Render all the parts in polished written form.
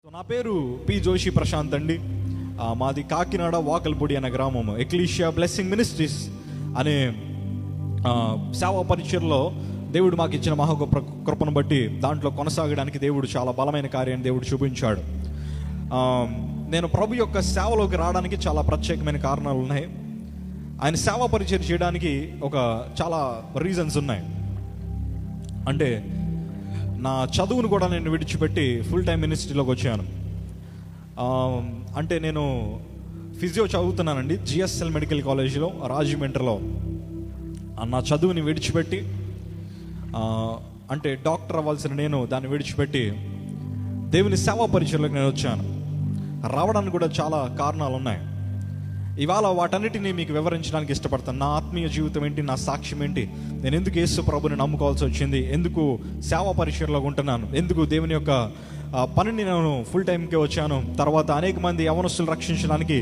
నా పేరు పి జోషి ప్రశాంత్ అండి. మాది కాకినాడ వాకల్పూడి అనే గ్రామము. ఎక్లీషియా బ్లెస్సింగ్ మినిస్ట్రీస్ అనే సేవా పరిచర్లో దేవుడు మాకు ఇచ్చిన కృపను బట్టి దాంట్లో కొనసాగడానికి దేవుడు చాలా బలమైన కార్యాన్ని దేవుడు చూపించాడు. నేను ప్రభు యొక్క సేవలోకి రావడానికి చాలా ప్రత్యేకమైన కారణాలు ఉన్నాయి. ఆయన సేవా పరిచయం చేయడానికి చాలా రీజన్స్ ఉన్నాయి. అంటే నా చదువును కూడా నేను విడిచిపెట్టి ఫుల్ టైం మినిస్ట్రీలోకి వచ్చాను. అంటే నేను ఫిజియో చదువుతున్నానండి జిఎస్ఎల్ మెడికల్ కాలేజీలో రాజమండ్రిలో. నా చదువుని విడిచిపెట్టి అంటే డాక్టర్ అవ్వాల్సిన నేను దాన్ని విడిచిపెట్టి దేవుని సేవా పరిచయంలోకి నేను వచ్చాను. రావడానికి కూడా చాలా కారణాలు ఉన్నాయి. ఇవాళ వాటన్నిటినీ మీకు వివరించడానికి ఇష్టపడతాను. నా ఆత్మీయ జీవితం ఏంటి, నా సాక్ష్యం ఏంటి, నేను ఎందుకు యేసు ప్రభుని నమ్ముకోవాల్సి వచ్చింది, ఎందుకు సేవా పరిచయంలో ఉంటున్నాను, ఎందుకు దేవుని యొక్క పనిని నేను ఫుల్ టైంకే వచ్చాను, తర్వాత అనేక మంది యవనస్తులు రక్షించడానికి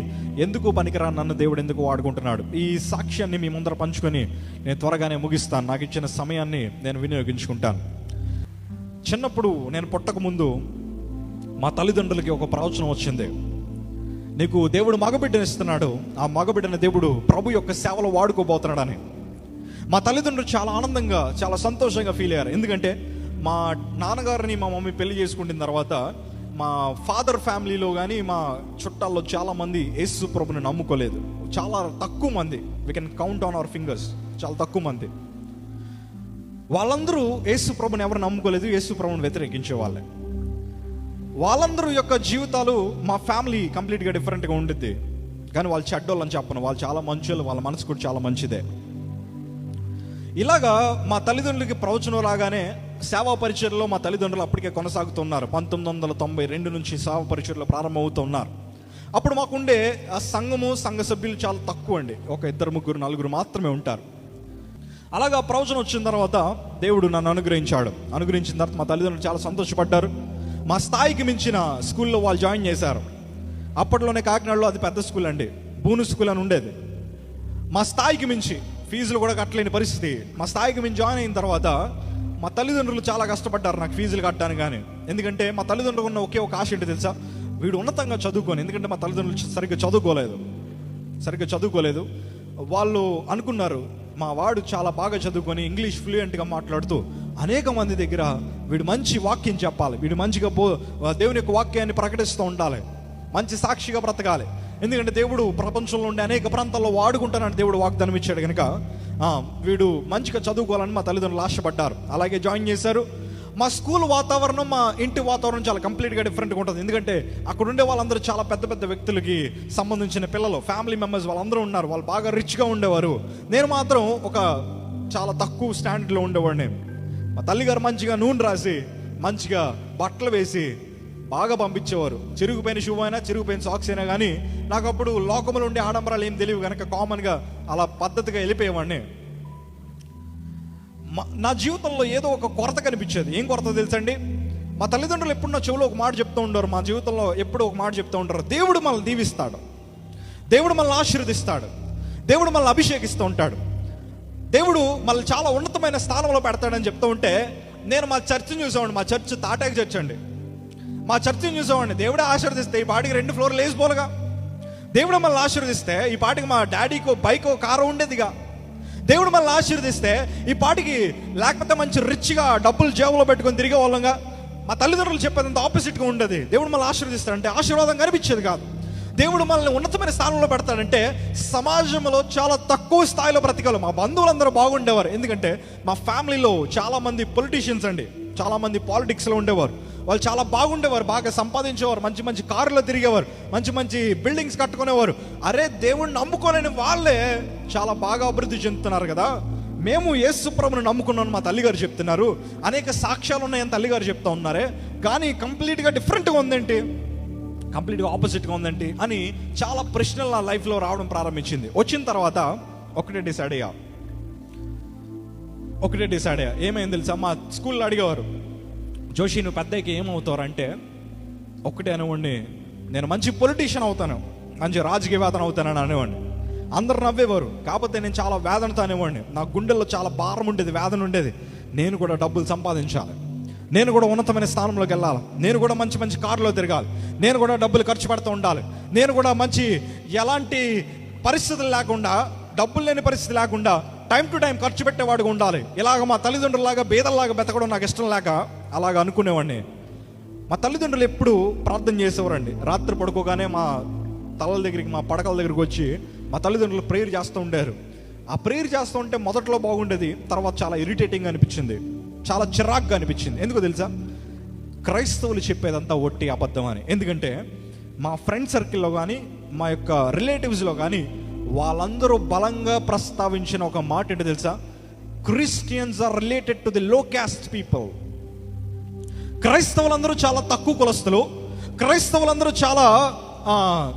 ఎందుకు పనికిరాను నన్ను దేవుడు ఎందుకు వాడుకుంటున్నాడు. ఈ సాక్ష్యాన్ని మీ ముందర పంచుకొని నేను త్వరగానే ముగిస్తాను. నాకు ఇచ్చిన సమయాన్ని నేను వినియోగించుకుంటాను. చిన్నప్పుడు నేను పుట్టకముందు మా తల్లిదండ్రులకి ఒక ప్రవచనం వచ్చింది. నీకు దేవుడు మగబిడ్డను ఇస్తున్నాడు, ఆ మగబిడ్డని దేవుడు ప్రభు యొక్క సేవలో వాడుకోబోతున్నాడని. మా తల్లిదండ్రులు చాలా ఆనందంగా చాలా సంతోషంగా ఫీల్ అయ్యారు. ఎందుకంటే మా నాన్నగారిని మా మమ్మీ పెళ్లి చేసుకుంటున్న తర్వాత మా ఫాదర్ ఫ్యామిలీలో కానీ మా చుట్టాల్లో చాలామంది యేసు ప్రభుని నమ్ముకోలేదు. చాలా తక్కువ మంది, we can count on hour fingers, చాలా తక్కువ మంది. వాళ్ళందరూ యేసు ప్రభుని ఎవరు నమ్ముకోలేదు, యేసు ప్రభుని వ్యతిరేకించే వాళ్ళే. వాళ్ళందరూ యొక్క జీవితాలు మా ఫ్యామిలీ కంప్లీట్గా డిఫరెంట్గా ఉండిద్ది. కానీ వాళ్ళు చెడ్డోళ్ళు అని చెప్పను, వాళ్ళు చాలా మంచోళ్ళు, వాళ్ళ మనసు కూడా చాలా మంచిదే. ఇలాగా మా తల్లిదండ్రులకి ప్రవచనం రాగానే సేవా పరిచర్లో మా తల్లిదండ్రులు అప్పటికే కొనసాగుతున్నారు. 1992 నుంచి సేవా పరిచర్లో ప్రారంభమవుతున్నారు. అప్పుడు మాకుండే ఆ సంఘ సభ్యులు చాలా తక్కువ అండి, ఒక 2, 3, 4 మాత్రమే ఉంటారు. అలాగా ప్రవచనం వచ్చిన తర్వాత దేవుడు నన్ను అనుగ్రహించిన తర్వాత మా తల్లిదండ్రులు చాలా సంతోషపడ్డారు. మా స్థాయికి మించిన స్కూల్లో వాళ్ళు జాయిన్ చేశారు. అప్పట్లోనే కాకినాడలో అది పెద్ద స్కూల్ అండి, బూను స్కూల్ అని ఉండేది. మా స్థాయికి మించి ఫీజులు కూడా కట్టలేని పరిస్థితి. మా స్థాయికి మించి జాయిన్ అయిన తర్వాత మా తల్లిదండ్రులు చాలా కష్టపడ్డారు నాకు ఫీజులు కట్టడానికి. కానీ ఎందుకంటే మా తల్లిదండ్రులు ఉన్న ఒకే ఒక ఆశ ఏంటి తెలుసా, వీడు ఉన్నతంగా చదువుకొని. ఎందుకంటే మా తల్లిదండ్రులు సరిగ్గా చదువుకోలేదు. వాళ్ళు అనుకున్నారు మా వాడు చాలా బాగా చదువుకొని ఇంగ్లీష్ ఫ్లూయెంట్గా మాట్లాడుతూ అనేక మంది దగ్గర వీడు మంచి వాక్యం చెప్పాలి, వీడు మంచిగా దేవుని యొక్క వాక్యాన్ని ప్రకటిస్తూ ఉండాలి, మంచి సాక్షిగా బ్రతకాలి. ఎందుకంటే దేవుడు ప్రపంచంలో ఉండే అనేక ప్రాంతాల్లో వాడుకుంటానని దేవుడు వాగ్దానం ఇచ్చాడు కనుక వీడు మంచిగా చదువుకోవాలని మా తల్లిదండ్రులు ఆశపడ్డారు. అలాగే జాయిన్ చేశారు. మా స్కూల్ వాతావరణం మా ఇంటి వాతావరణం చాలా కంప్లీట్గా డిఫరెంట్గా ఉంటుంది. ఎందుకంటే అక్కడ ఉండే వాళ్ళందరూ చాలా పెద్ద పెద్ద వ్యక్తులకి సంబంధించిన పిల్లలు, ఫ్యామిలీ మెంబర్స్ వాళ్ళందరూ ఉన్నారు. వాళ్ళు బాగా రిచ్గా ఉండేవారు. నేను మాత్రం ఒక చాలా తక్కువ స్టాండర్డ్లో ఉండేవాడిని. మా తల్లిగారు మంచిగా నూనె రాసి మంచిగా బట్టలు వేసి బాగా పంపించేవారు. చిరిగిపోయిన షూ అయినా చిరిగిపోయిన సాక్స్ అయినా కానీ నాకు అప్పుడు లోకంలో ఉండే ఆడంబరాలు ఏం తెలియవు కనుక కామన్గా అలా పద్ధతిగా వెళ్ళిపోయేవాడిని. నా జీవితంలో ఏదో ఒక కొరత కనిపించేది. ఏం కొరత తెలుసండి, మా తల్లిదండ్రులు ఎప్పుడు నా చెవులో ఒక మాట చెప్తూ ఉంటారు, మా జీవితంలో ఎప్పుడు ఒక మాట చెప్తూ ఉంటారు, దేవుడు మనల్ని దీవిస్తాడు, దేవుడు మనల్ని ఆశీర్వదిస్తాడు, దేవుడు మనల్ని అభిషేకిస్తూ ఉంటాడు, దేవుడు మనల్ని చాలా ఉన్నతమైన స్థానంలో పెడతాడని చెప్తూ ఉంటే నేను మా చర్చిని చూసేవాడిని. మా చర్చ్ తాటాకి చర్చ్ అండి. మా చర్చిని చూసేవాడిని. దేవుడే ఆశీర్వదిస్తే ఈ పాటికి 2 ఫ్లోర్లు లేచిపోలుగా. దేవుడు మనల్ని ఆశీర్వదిస్తే ఈ పాటికి మా డాడీకో బైకో కారు ఉండేదిగా. దేవుడు మనల్ని ఆశీర్వదిస్తే ఈ పాటికి లేకపోతే మంచి రిచ్గా డబ్బులు జేబులో పెట్టుకొని తిరిగే వాళ్ళంగా. మా తల్లిదండ్రులు చెప్పేదంత ఆపోజిట్గా ఉండేది. దేవుడు మనల్ని ఆశీర్వదిస్తాడంటే ఆశీర్వాదం కనిపించేది కాదు. దేవుడు మనల్ని ఉన్నతమైన స్థానంలో పెడతాడంటే సమాజంలో చాలా తక్కువ స్థాయిలో బ్రతికాలి. మా బంధువులందరూ బాగుండేవారు. ఎందుకంటే మా ఫ్యామిలీలో చాలామంది పొలిటీషియన్స్ అండి, చాలామంది పాలిటిక్స్లో ఉండేవారు. వాళ్ళు చాలా బాగుండేవారు, బాగా సంపాదించేవారు, మంచి మంచి కారులో తిరిగేవారు, మంచి మంచి బిల్డింగ్స్ కట్టుకునేవారు. అరే దేవుడిని నమ్ముకోలేని వాళ్ళే చాలా బాగా అభివృద్ధి చెందుతున్నారు కదా. మేము యేసు ప్రభువుని నమ్ముకున్నాను మా తల్లిగారు చెప్తున్నారు, అనేక సాక్ష్యాలు ఉన్నాయని తల్లిగారు చెప్తా ఉన్నారే, కానీ కంప్లీట్గా డిఫరెంట్గా ఉందేంటి, కంప్లీట్గా ఆపోజిట్గా ఉందేంటి అని చాలా ప్రశ్నలు నా లైఫ్లో రావడం ప్రారంభించింది. వచ్చిన తర్వాత ఒకటే డిసైడ్ అయ్యా. ఏమైంది తెలుసా, మా స్కూల్లో అడిగేవారు, జోషి నువ్వు పెద్దకి ఏమవుతావు అంటే ఒక్కటే అనేవాడిని, నేను మంచి పొలిటీషియన్ అవుతాను, మంచి రాజకీయవేత్తను అవుతానని అనేవాడిని. అందరు నవ్వేవారు. కాకపోతే నేను చాలా వేదనతో అనేవాడిని. నా గుండెల్లో చాలా భారం ఉండేది, వేదన ఉండేది. నేను కూడా డబ్బులు సంపాదించాలి, నేను కూడా ఉన్నతమైన స్థానంలోకి వెళ్ళాలి, నేను కూడా మంచి మంచి కారులో తిరగాలి, నేను కూడా డబ్బులు ఖర్చు పెడుతూ ఉండాలి, నేను కూడా మంచి ఎలాంటి పరిస్థితులు లేకుండా, డబ్బులు లేని పరిస్థితి లేకుండా టైం టు టైం ఖర్చు పెట్టేవాడుగా ఉండాలి. ఇలాగ మా తల్లిదండ్రులాగా బేదల్లాగా బతకడం నాకు ఇష్టం లేక అలాగ అనుకునేవాడిని. మా తల్లిదండ్రులు ఎప్పుడు ప్రార్థన చేసేవారండి. రాత్రి పడుకోగానే మా తలల దగ్గరికి, మా పడకల దగ్గరికి వచ్చి మా తల్లిదండ్రులు ప్రేయర్ చేస్తూ ఉండారు. ఆ ప్రేయర్ చేస్తూ ఉంటే మొదట్లో బాగుండేది, తర్వాత చాలా ఇరిటేటింగ్ అనిపించింది, చాలా చిరాగ్గా అనిపించింది. ఎందుకో తెలుసా? క్రైస్తవులు చెప్పేదంతా ఒట్టి అబద్ధం అని. ఎందుకంటే మా ఫ్రెండ్ సర్కిల్లో కానీ, మా యొక్క రిలేటివ్స్లో కానీ వాళ్ళందరూ బలంగా ప్రస్తావించిన ఒక మాట ఏంటో తెలుసా? Christians are related to the low caste people. క్రైస్తవులందరూ చాలా తక్కువ కులస్తులు, క్రైస్తవులందరూ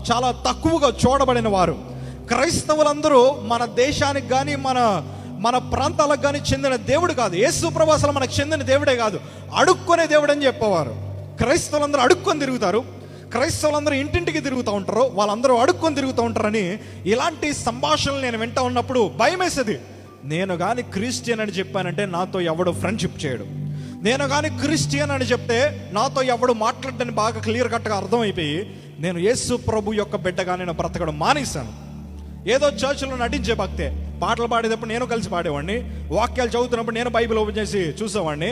చాలా తక్కువగా చూడబడిన వారు, క్రైస్తవులందరూ మన దేశానికి కానీ మన ప్రాంతాలకు కానీ చెందిన దేవుడు కాదు, యేసు ప్రభువు అసలు మనకు చెందిన దేవుడే కాదు, అడుక్కునే దేవుడు అని చెప్పేవారు. క్రైస్తవులందరూ అడుక్కొని తిరుగుతారు, క్రైస్తవులందరూ ఇంటింటికి తిరుగుతూ ఉంటారు, వాళ్ళందరూ అడుక్కొని తిరుగుతూ ఉంటారని ఇలాంటి సంభాషణలు నేను వింటూ ఉన్నప్పుడు భయం వేసేది. నేను కానీ క్రిస్టియన్ అని చెప్పానంటే నాతో ఎవడు ఫ్రెండ్షిప్ చేయడు, నేను కానీ క్రిస్టియన్ అని చెప్తే నాతో ఎవడు మాట్లాడడానికి బాగా క్లియర్ కట్గా అర్థమైపోయి నేను యేసు ప్రభు యొక్క బిడ్డగా నేను బ్రతకడం మానేశాను. ఏదో చర్చిలో నటించే భక్తే, పాటలు పాడేటప్పుడు నేను కలిసి పాడేవాడిని, వాక్యాలు చదువుతున్నప్పుడు నేను బైబిల్ ఓపెన్ చేసి చూసేవాడిని,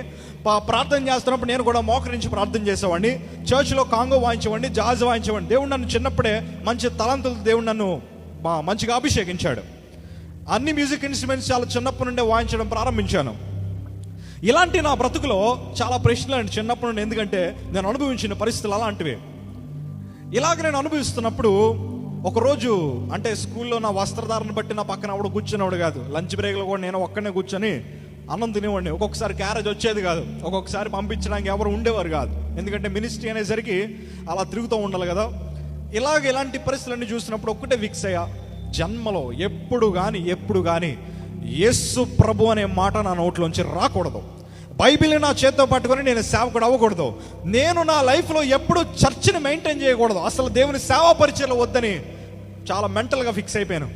ప్రార్థన చేస్తున్నప్పుడు నేను కూడా మోకరించి ప్రార్థన చేసేవాడిని, చర్చిలో కాంగో వాయించేవాడిని, జాజ్ వాయించేవాడిని. దేవుడు నన్ను చిన్నప్పుడే మంచి తలంతులతో దేవుడు నన్ను మంచిగా అభిషేకించాడు. అన్ని మ్యూజిక్ ఇన్స్ట్రుమెంట్స్ చాలా చిన్నప్పటి నుండే వాయించడం ప్రారంభించాను. ఇలాంటి నా బ్రతుకులో చాలా ప్రశ్నలు అండి చిన్నప్పటి నుండి, ఎందుకంటే నేను అనుభవించిన పరిస్థితులు అలాంటివి. ఇలాగ నేను అనుభవిస్తున్నప్పుడు ఒకరోజు, అంటే స్కూల్లో నా వస్త్రధారణ బట్టి నా పక్కన ఆవిడ కూర్చునేవాడు కాదు, లంచ్ బ్రేక్లో కూడా నేను ఒక్కనే కూర్చొని అన్నం తినేవాడిని. ఒక్కొక్కసారి క్యారేజ్ వచ్చేది కాదు, ఒక్కొక్కసారి పంపించడానికి ఎవరు ఉండేవారు కాదు, ఎందుకంటే మినిస్ట్రీ అనేసరికి అలా తిరుగుతూ ఉండాలి కదా. ఇలాంటి పరిస్థితులన్నీ చూసినప్పుడు ఒక్కటే ఫిక్స్ అయ్యా, జన్మలో ఎప్పుడు కానీ యేసు ప్రభు అనే మాట నా నోట్లోంచి రాకూడదు, బైబిల్ నా చేత్తో పట్టుకొని నేను సేవకుడు అవ్వకూడదు, నేను నా లైఫ్లో ఎప్పుడు చర్చిని మెయింటైన్ చేయకూడదు, అసలు దేవుని సేవా పరిచయం వద్దని చాలా మెంటల్గా ఫిక్స్ అయిపోయాను.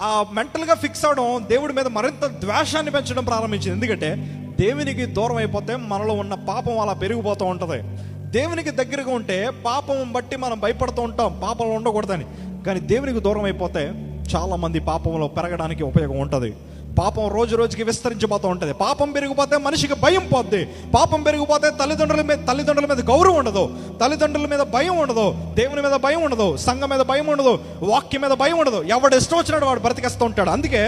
ఆ మెంటల్గా ఫిక్స్ అవడం దేవుడి మీద మరింత ద్వేషాన్ని పెంచడం ప్రారంభించింది. ఎందుకంటే దేవునికి దూరం అయిపోతే మనలో ఉన్న పాపం అలా పెరిగిపోతూ ఉంటుంది. దేవునికి దగ్గరగా ఉంటే పాపం బట్టి మనం భయపడుతూ ఉంటాం, పాపంలో ఉండకూడదని. కానీ దేవునికి దూరం అయిపోతే చాలామంది పాపంలో పెరగడానికి ఉపయోగం ఉంటుంది. పాపం రోజు రోజుకి విస్తరించిపోతూ ఉంటుంది. పాపం పెరిగిపోతే మనిషికి భయం పోద్ది, పాపం పెరిగిపోతే తల్లిదండ్రుల మీద గౌరవం ఉండదు, తల్లిదండ్రుల మీద భయం ఉండదు, దేవుని మీద భయం ఉండదు, సంఘం మీద భయం ఉండదు, వాక్యం మీద భయం ఉండదు, ఎవడు ఇష్టం వచ్చినాడు వాడు బ్రతికేస్తూ ఉంటాడు. అందుకే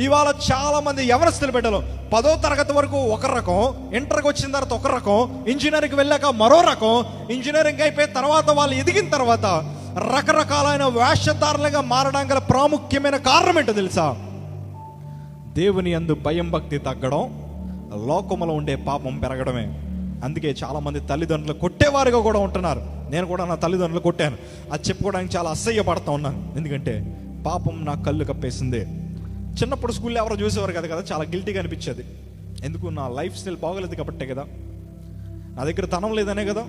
ఇవాళ చాలా మంది యవనస్తుల బిడ్డలు 10వ తరగతి వరకు ఒక రకం, ఇంటర్కి వచ్చిన తర్వాత ఒక రకం, ఇంజనీరింగ్కి వెళ్ళాక మరో రకం, ఇంజనీరింగ్ అయిపోయిన తర్వాత వాళ్ళు ఎదిగిన తర్వాత రకరకాలైన వేషధారులుగా మారడానికి గల ప్రాముఖ్యమైన కారణం ఏంటో తెలుసా? దేవుని యందు భయం భక్తి తగ్గడం, లోకములో ఉండే పాపం పెరగడమే. అందుకే చాలామంది తల్లిదండ్రులు కొట్టేవారుగా కూడా ఉంటున్నారు. నేను కూడా నా తల్లిదండ్రులు కొట్టాను, అది చెప్పుకోవడానికి చాలా అసహ్యపడుతూ ఉన్నాను. ఎందుకంటే పాపం నా కళ్ళు కప్పేసింది. చిన్నప్పుడు స్కూల్లో ఎవరో చూసేవారు కదా, చాలా గిల్టీగా అనిపించేది. ఎందుకు? నా లైఫ్ స్టైల్ బాగోలేదు కాబట్టే కదా, నా దగ్గర తనం లేదనే కదా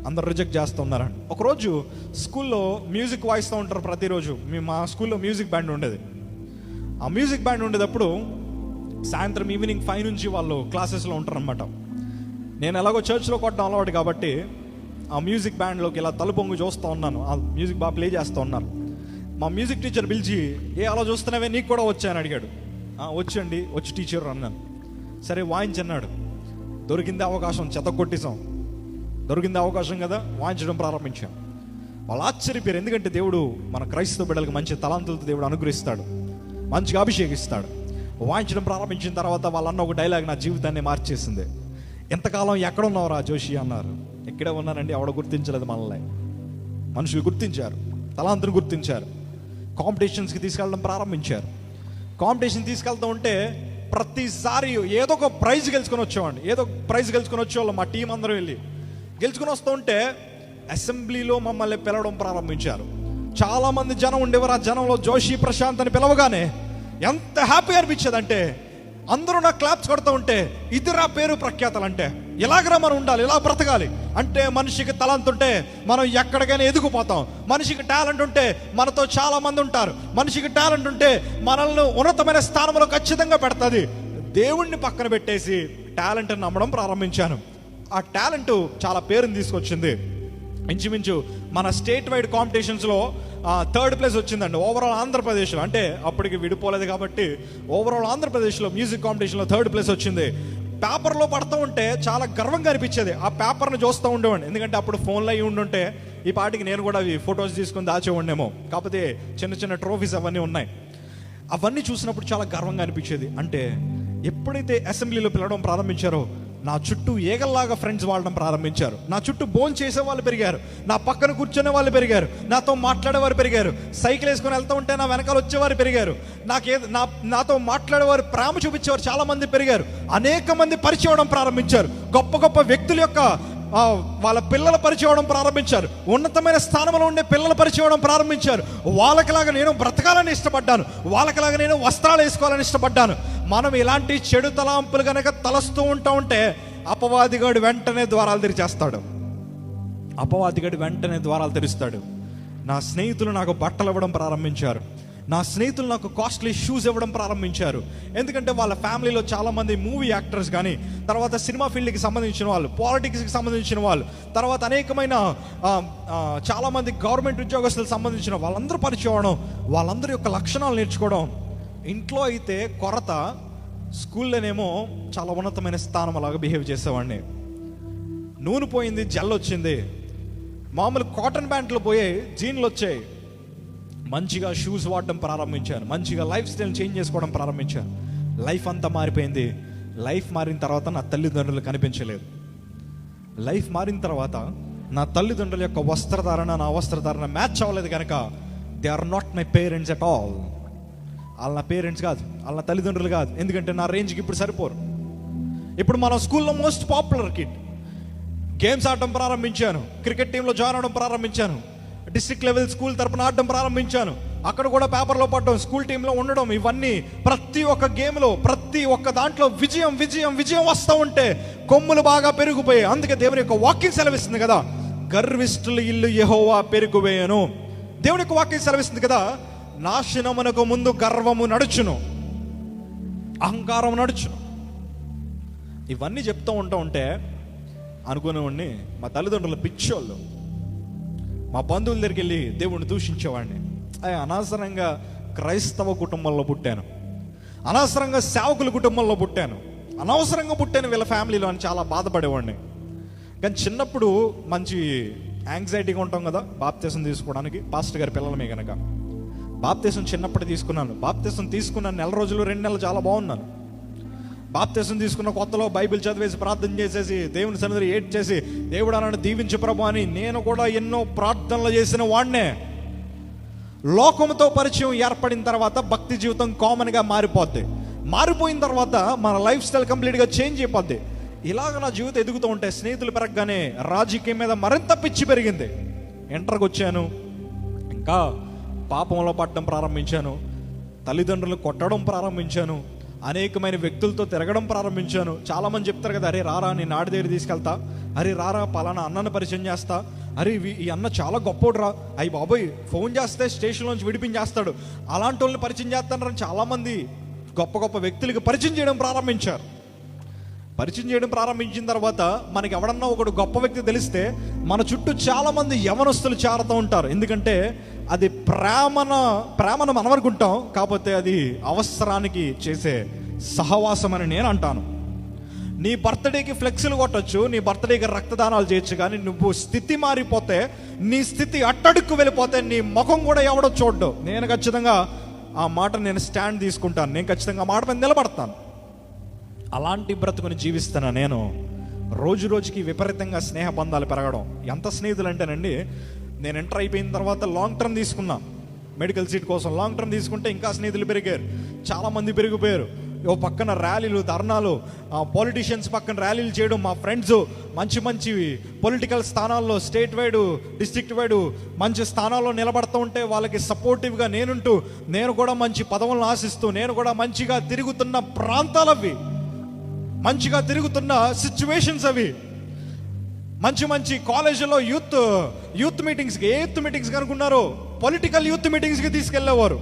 అందరు రిజెక్ట్ చేస్తూ ఉన్నారని. ఒకరోజు స్కూల్లో మ్యూజిక్ వాయిస్తూ ఉంటారు ప్రతిరోజు. మా స్కూల్లో మ్యూజిక్ బ్యాండ్ ఉండేది. ఆ మ్యూజిక్ బ్యాండ్ ఉండేటప్పుడు సాయంత్రం ఈవినింగ్ 5 నుంచి వాళ్ళు క్లాసెస్లో ఉంటారనమాట. నేను ఎలాగో చర్చ్లో కొట్టడం అలవాటు కాబట్టి ఆ మ్యూజిక్ బ్యాండ్లోకి ఇలా తలుపొంగు చూస్తూ ఉన్నాను. ఆ మ్యూజిక్ బాగా ప్లే చేస్తూ ఉన్నారు. మా మ్యూజిక్ టీచర్ పిలిచి, అలా చూస్తున్నావే, నీకు కూడా వచ్చాయని అడిగాడు. వచ్చండి, వచ్చి టీచర్ అన్నాను. సరే వాయించన్నాడు. దొరికిందే అవకాశం, చెతకొట్టేసాం. దొరికిందే అవకాశం కదా, వాయించడం ప్రారంభించాం. వాళ్ళు ఆశ్చర్యపోయారు. ఎందుకంటే దేవుడు మన క్రైస్తవ బిడ్డలకు మంచి తలాంతులతో దేవుడు అనుగ్రహిస్తాడు, మంచిగా అభిషేకిస్తాడు. వాయించడం ప్రారంభించిన తర్వాత వాళ్ళన్న ఒక డైలాగ్ నా జీవితాన్ని మార్చేసింది. ఎంతకాలం ఎక్కడ ఉన్నావురా జోషి అన్నారు. ఇక్కడే ఉన్నానండి. ఆవిడ గుర్తించలేదు మనల్ని, మనుషులు గుర్తించారు, తలాంతుని గుర్తించారు. కాంపిటీషన్స్కి తీసుకెళ్ళడం ప్రారంభించారు. కాంపిటీషన్ తీసుకెళ్తూ ఉంటే ప్రతిసారి ఏదో ఒక ప్రైజ్ గెలుచుకొని వచ్చేవాడిని. ఏదో ప్రైజ్ గెలుచుకొని వచ్చేవాళ్ళం మా టీం అందరూ వెళ్ళి. గెలుచుకొని వస్తూ ఉంటే అసెంబ్లీలో మమ్మల్ని పిలవడం ప్రారంభించారు. చాలామంది జనం ఉండేవారు. ఆ జనంలో జోషి ప్రశాంత్ అని పిలవగానే ఎంత హ్యాపీ అనిపించేదంటే, అందరూ నాకు క్లాప్స్ కొడుతూ ఉంటే ఇదిరా పేరు ప్రఖ్యాతలు అంటే, ఇలాగరా మనం ఉండాలి, ఇలా బ్రతకాలి అంటే, మనిషికి తలంత ఉంటే మనం ఎక్కడికైనా ఎదిగిపోతాం. మనిషికి టాలెంట్ ఉంటే మనతో చాలా మంది ఉంటారు. మనిషికి టాలెంట్ ఉంటే మనల్ని ఉన్నతమైన స్థానంలో ఖచ్చితంగా పెడుతుంది. దేవుణ్ణి పక్కన పెట్టేసి టాలెంట్ని నమ్మడం ప్రారంభించాను. ఆ టాలెంట్ చాలా పేరుని తీసుకొచ్చింది. ఇంచుమించు మన స్టేట్ వైడ్ కాంపిటీషన్స్లో 3rd ప్లేస్ వచ్చిందండి ఓవరాల్ ఆంధ్రప్రదేశ్లో. అంటే అప్పటికి విడిపోలేదు కాబట్టి ఓవరాల్ ఆంధ్రప్రదేశ్లో మ్యూజిక్ కాంపిటీషన్లో 3rd ప్లేస్ వచ్చింది. పేపర్లో పడుతూ ఉంటే చాలా గర్వంగా అనిపించేది. ఆ పేపర్ని చూస్తూ ఉండేవాడిని, ఎందుకంటే అప్పుడు ఫోన్లో అయ్యి ఉండుంటే ఈ పాటికి నేను కూడా అవి ఫొటోస్ తీసుకొని దాచేవాడినేమో. కాకపోతే చిన్న చిన్న ట్రోఫీస్ అవన్నీ ఉన్నాయి. అవన్నీ చూసినప్పుడు చాలా గర్వంగా అనిపించేది. అంటే ఎప్పుడైతే అసెంబ్లీలో పిలవడం ప్రారంభించారో నా చుట్టూ ఏగల్లాగా ఫ్రెండ్స్ వాడడం ప్రారంభించారు. నా చుట్టూ భోజనం చేసే వాళ్ళు పెరిగారు, నా పక్కన కూర్చునే వాళ్ళు పెరిగారు, నాతో మాట్లాడేవారు పెరిగారు, సైకిల్ వేసుకొని వెళ్తూ ఉంటే నా వెనకాల వచ్చేవారు పెరిగారు, నాతో మాట్లాడేవారు, ప్రేమ చూపించేవారు చాలా మంది పెరిగారు. అనేక మంది పరిచయం అవడం ప్రారంభించారు. గొప్ప గొప్ప వ్యక్తుల యొక్క వాళ్ళ పిల్లల పరిచయం అవడం ప్రారంభించారు. ఉన్నతమైన స్థానంలో ఉండే పిల్లల పరిచయం అవడం ప్రారంభించారు. వాళ్ళకిలాగా నేను బ్రతకాలని ఇష్టపడ్డాను, వాళ్ళకిలాగా నేను వస్త్రాలు వేసుకోవాలని ఇష్టపడ్డాను. మనం ఇలాంటి చెడు తలాంపులు కనుక తలస్తూ ఉంటే అపవాదిగాడు వెంటనే ద్వారాలు తెరిచేస్తాడు. అపవాదిగాడు వెంటనే ద్వారాలు తెరుస్తాడు. నా స్నేహితులు నాకు బట్టలు ఇవ్వడం ప్రారంభించారు. నా స్నేహితులు నాకు కాస్ట్లీ షూస్ ఇవ్వడం ప్రారంభించారు. ఎందుకంటే వాళ్ళ ఫ్యామిలీలో చాలామంది మూవీ యాక్టర్స్ కానీ, తర్వాత సినిమా ఫీల్డ్కి సంబంధించిన వాళ్ళు, పాలిటిక్స్కి సంబంధించిన వాళ్ళు, తర్వాత అనేకమైన చాలామంది గవర్నమెంట్ ఉద్యోగస్తులకు సంబంధించిన వాళ్ళందరూ పరిచయం అవడం, వాళ్ళందరి యొక్క లక్షణాలు నేర్చుకోవడం. ఇంట్లో అయితే కొరత, స్కూల్లోనేమో చాలా ఉన్నతమైన స్థానం అలాగా బిహేవ్ చేసేవాడిని. నూనె పోయింది, జెల్ వచ్చింది, మామూలు కాటన్ ప్యాంట్లు పోయాయి, జీన్లు వచ్చాయి. మంచిగా షూస్ వాడడం ప్రారంభించాను, మంచిగా లైఫ్ స్టైల్ చేంజ్ చేసుకోవడం ప్రారంభించాను. లైఫ్ అంతా మారిపోయింది. లైఫ్ మారిన తర్వాత నా తల్లిదండ్రులు కనిపించలేదు. లైఫ్ మారిన తర్వాత నా తల్లిదండ్రుల యొక్క వస్త్రధారణ నా వస్త్రధారణ మ్యాచ్ అవ్వలేదు కనుక they are not my parents at all. వాళ్ళ నా పేరెంట్స్ కాదు, వాళ్ళ నా తల్లిదండ్రులు కాదు. ఎందుకంటే నా రేంజ్కి ఇప్పుడు సరిపోరు. ఇప్పుడు మన స్కూల్లో మోస్ట్ పాపులర్ కిడ్, గేమ్స్ ఆడటం ప్రారంభించాను, క్రికెట్ టీంలో జాయిన్ అవడం ప్రారంభించాను, డిస్ట్రిక్ట్ లెవెల్ స్కూల్ తరపున ఆడడం ప్రారంభించాను, అక్కడ కూడా పేపర్లో పడడం, స్కూల్ టీంలో ఉండడం. ఇవన్నీ ప్రతి ఒక్క గేమ్లో, ప్రతి ఒక్క దాంట్లో విజయం విజయం విజయం వస్తూ ఉంటే కొమ్ములు బాగా పెరిగిపోయాయి. అందుకే దేవుని యొక్క వాక్యం సెలవిస్తుంది కదా, గర్విష్ఠుల ఇల్లు యెహోవా పెరిగిపోయాను. దేవుని యొక్క వాక్యం సెలవిస్తుంది కదా, నాశనమునకు ముందు గర్వము నడుచును, అహంకారం నడుచును. ఇవన్నీ చెప్తూ ఉంటే అనుకునేవాడిని మా తల్లిదండ్రుల పిచ్చోళ్ళు. మా బంధువుల దగ్గరికి వెళ్ళి దేవుణ్ణి దూషించేవాడిని. అనవసరంగా క్రైస్తవ కుటుంబంలో పుట్టాను, అనవసరంగా సేవకుల కుటుంబంలో పుట్టాను, అనవసరంగా పుట్టాను వీళ్ళ ఫ్యామిలీలో అని చాలా బాధపడేవాడిని. కానీ చిన్నప్పుడు మంచి యాంగ్జైటీగా ఉంటాం కదా బాప్తీసం తీసుకోవడానికి. పాస్టర్ గారి పిల్లలమే కనుక బాప్తీసం చిన్నప్పుడు తీసుకున్నాను. బాప్తీసం తీసుకున్నాను 1 రోజులు 2 నెలలు చాలా బాగున్నాను. బాప్తీసం తీసుకున్న కొత్తలో బైబిల్ చదివేసి ప్రార్థన చేసేసి దేవుని సన్నిధిలో ఏడ్చేసి దేవుడు నన్ను దీవించు ప్రభు అని నేను కూడా ఎన్నో ప్రార్థనలు చేసిన వాడినే. లోకంతో పరిచయం ఏర్పడిన తర్వాత భక్తి జీవితం కామన్గా మారిపోద్ది. మారిపోయిన తర్వాత మన లైఫ్ స్టైల్ కంప్లీట్గా చేంజ్ అయిపోద్ది. ఇలాగ నా జీవితం ఎదుగుతూ ఉంటే స్నేహితులు పెరగగానే రాజకీయం మీద మరింత పిచ్చి పెరిగింది. ఇంటర్కి వచ్చాను, ఇంకా పాపంలో పడడం ప్రారంభించాను, తల్లిదండ్రులు కొట్టడం ప్రారంభించాను, అనేకమైన వ్యక్తులతో తిరగడం ప్రారంభించాను. చాలామంది చెప్తారు కదా, అరే రారా నేను ఆడి దగ్గర తీసుకెళ్తా, అరే రారా పలానా అన్నను పరిచయం చేస్తా, అరే ఈ అన్న చాలా గొప్పోడురా, అయ్యి బాబోయ్ ఫోన్ చేస్తే స్టేషన్లోంచి విడిపించేస్తాడు, అలాంటి వాళ్ళని పరిచయం చేస్తానని చాలామంది గొప్ప గొప్ప వ్యక్తులకి పరిచయం చేయడం ప్రారంభించారు. పరిచయం చేయడం ప్రారంభించిన తర్వాత మనకి ఎవడన్నా ఒకడు గొప్ప వ్యక్తి తెలిస్తే మన చుట్టూ చాలామంది యవనస్తులు చేరుతూ ఉంటారు. ఎందుకంటే అది ప్రేమను మనం అనుకుంటాం, కాకపోతే అది అవసరానికి చేసే సహవాసం అని నేను అంటాను. నీ బర్త్డేకి ఫ్లెక్స్లు కొట్టచ్చు, నీ బర్త్డేకి రక్తదానాలు చేయొచ్చు, కానీ నువ్వు స్థితి మారిపోతే, నీ స్థితి అట్టడుక్కు వెళ్ళిపోతే నీ ముఖం కూడా ఎవడో చూడ్డు. నేను ఖచ్చితంగా ఆ మాట నేను స్టాండ్ తీసుకుంటాను, నేను ఖచ్చితంగా ఆ మాట మీద నిలబడతాను. అలాంటి బ్రతుకుని జీవిస్తున్నా నేను. రోజు రోజుకి విపరీతంగా స్నేహ బంధాలు పెరగడం. ఎంత స్నేహితులు అంటేనండి, నేను ఎంటర్ అయిపోయిన తర్వాత లాంగ్ టర్మ్ తీసుకున్నా, మెడికల్ సీట్ కోసం లాంగ్ టర్మ్ తీసుకుంటే ఇంకా స్నేహితులు పెరిగారు, చాలామంది పెరిగిపోయారు. ఓ పక్కన ర్యాలీలు, ధర్నాలు, పాలిటీషియన్స్ పక్కన ర్యాలీలు చేయడం, మా ఫ్రెండ్స్ మంచి మంచి పొలిటికల్ స్థానాల్లో, స్టేట్ వైడ్, డిస్ట్రిక్ట్ వైడ్ మంచి స్థానాల్లో నిలబడుతూ ఉంటే వాళ్ళకి సపోర్టివ్గా నేనుంటూ, నేను కూడా మంచి పదవులను ఆశిస్తూ, నేను కూడా మంచిగా తిరుగుతున్న ప్రాంతాలవి, మంచిగా తిరుగుతున్న సిచ్యువేషన్స్ అవి. మంచి మంచి కాలేజీలో యూత్ మీటింగ్స్కి, ఏ యూత్ మీటింగ్స్కి అనుకున్నారు, పొలిటికల్ యూత్ మీటింగ్స్కి తీసుకెళ్లేవారు.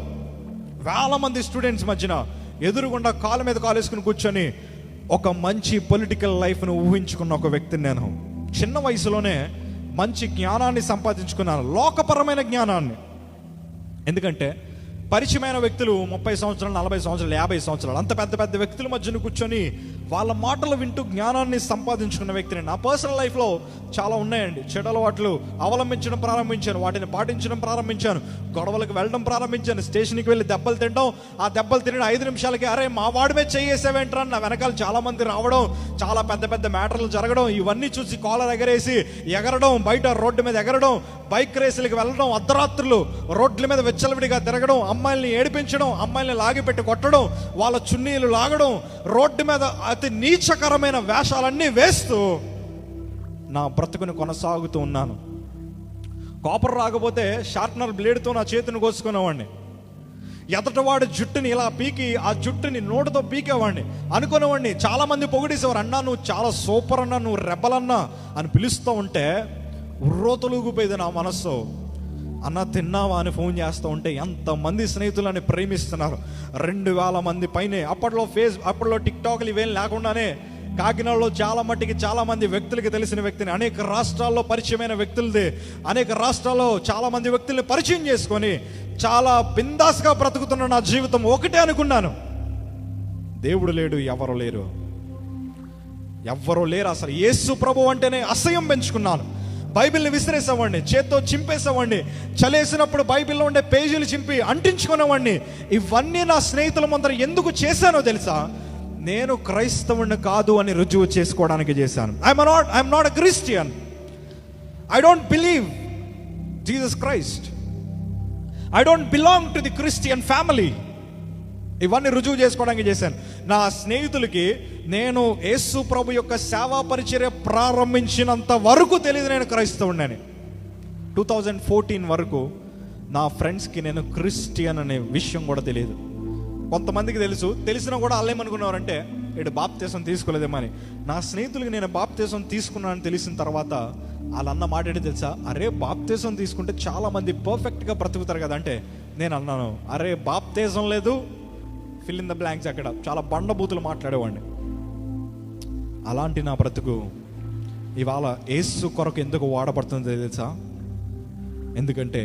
వేల మంది స్టూడెంట్స్ మధ్యన ఎదురుగుండా కాళ్ళ మీద కాలేసుకుని కూర్చొని ఒక మంచి పొలిటికల్ లైఫ్ను ఊహించుకున్న ఒక వ్యక్తిని నేను. చిన్న వయసులోనే మంచి జ్ఞానాన్ని సంపాదించుకున్నాను, లోకపరమైన జ్ఞానాన్ని. ఎందుకంటే పరిచయమైన వ్యక్తులు 30 సంవత్సరాలు, 40 సంవత్సరాలు, 50 సంవత్సరాలు అంత పెద్ద పెద్ద వ్యక్తుల మధ్యన కూర్చొని వాళ్ళ మాటలు వింటూ జ్ఞానాన్ని సంపాదించుకున్న వ్యక్తిని. నా పర్సనల్ లైఫ్లో చాలా ఉన్నాయండి. చెడు అలవాట్లు అవలంబించడం ప్రారంభించాను, వాటిని పాటించడం ప్రారంభించాను, గొడవలకు వెళ్ళడం ప్రారంభించాను, స్టేషన్కి వెళ్ళి దెబ్బలు తినడం, ఆ దెబ్బలు తినడం 5 నిమిషాలకి అరే మా వాడి మీద చేసేవేంట్రా నా వెనకాల చాలా మంది రావడం, చాలా పెద్ద పెద్ద మ్యాటర్లు జరగడం, ఇవన్నీ చూసి కాలర్ ఎగరడం, బయట రోడ్డు మీద ఎగరడం, బైక్ రేసులకు వెళ్ళడం, అర్ధరాత్రులు రోడ్ల మీద వెచ్చలవిడిగా తిరగడం, అమ్మాయిల్ని ఏడిపించడం, అమ్మాయిల్ని లాగిపెట్టి కొట్టడం, వాళ్ళ చున్నీలు లాగడం, రోడ్డు మీద అతి నీచకరమైన వేషాలన్నీ వేస్తూ నా బ్రతుకుని కొనసాగుతూ ఉన్నాను. కాపర్ రాకపోతే షార్ప్నర్ బ్లేడ్తో నా చేతిని కోసుకునేవాడిని. ఎదటవాడి జుట్టుని ఇలా పీకి ఆ జుట్టుని నోటుతో పీకేవాడిని. అనుకునేవాడిని, చాలా మంది పొగిడేసేవారు, అన్నా నువ్వు చాలా సూపర్ అన్నా, నువ్వు రెబ్బలన్నా అని పిలుస్తూ ఉంటే ఉర్రోతలుగిపోయేది నా మనస్సు. అన్న తిన్నావా అని ఫోన్ చేస్తూ ఉంటే ఎంతమంది స్నేహితులని ప్రేమిస్తున్నారు, 2000 మంది పైనే. అప్పట్లో టిక్టాక్లు ఇవేం లేకుండానే కాకినాడలో చాలా మంది వ్యక్తులకి తెలిసిన వ్యక్తిని, అనేక రాష్ట్రాల్లో పరిచయమైన వ్యక్తులది, అనేక రాష్ట్రాల్లో చాలా మంది వ్యక్తుల్ని పరిచయం చేసుకొని చాలా బిందాస్గా బ్రతుకుతున్న నా జీవితం ఒకటే అనుకున్నాను, దేవుడు లేడు, ఎవరు లేరు అసలు. యేసు ప్రభు అంటేనే అసహ్యం పెంచుకున్నాను. బైబిల్ని విసిరేసేవాడిని, చేత్తో చింపేసేవాడిని, చలేసినప్పుడు బైబిల్లో ఉండే పేజీలు చింపి అంటించుకునేవాడిని. ఇవన్నీ నా స్నేహితుల ముందర ఎందుకు చేశానో తెలుసా? నేను క్రైస్తవుని కాదు అని రుజువు చేసుకోవడానికి చేశాను. I'm not a Christian. I don't believe Jesus Christ. I don't belong to the Christian family. ఇవన్నీ రుజువు చేసుకోవడానికి చేశాను. నా స్నేహితులకి నేను యేసు ప్రభు యొక్క సేవా పరిచర్య ప్రారంభించినంత వరకు తెలియదు నేను క్రైస్తవుడిని. 2014 వరకు నా ఫ్రెండ్స్కి నేను క్రిస్టియన్ అనే విషయం కూడా తెలియదు. కొంతమందికి తెలిసినా కూడా వాళ్ళు ఏమనుకున్నారంటే ఇటు బాప్తీసం తీసుకోలేదేమని. నా స్నేహితులకి నేను బాప్తీసం తీసుకున్నానని తెలిసిన తర్వాత వాళ్ళు అన్న మాట ఏంటి తెలుసా? అరే బాప్తీసం తీసుకుంటే చాలా మంది పర్ఫెక్ట్గా బ్రతుకుతారు కదా అంటే నేను అన్నాను, అరే బాప్తీసం లేదు, ఫిల్ ఇన్ ద బ్లాంక్స్. అక్కడ చాలా బండబూతులు మాట్లాడేవాడిని. అలాంటి నా బ్రతుకు ఇవాళ యేసు కొరకు ఎందుకు వాడబడుతుందో తెలుసా? ఎందుకంటే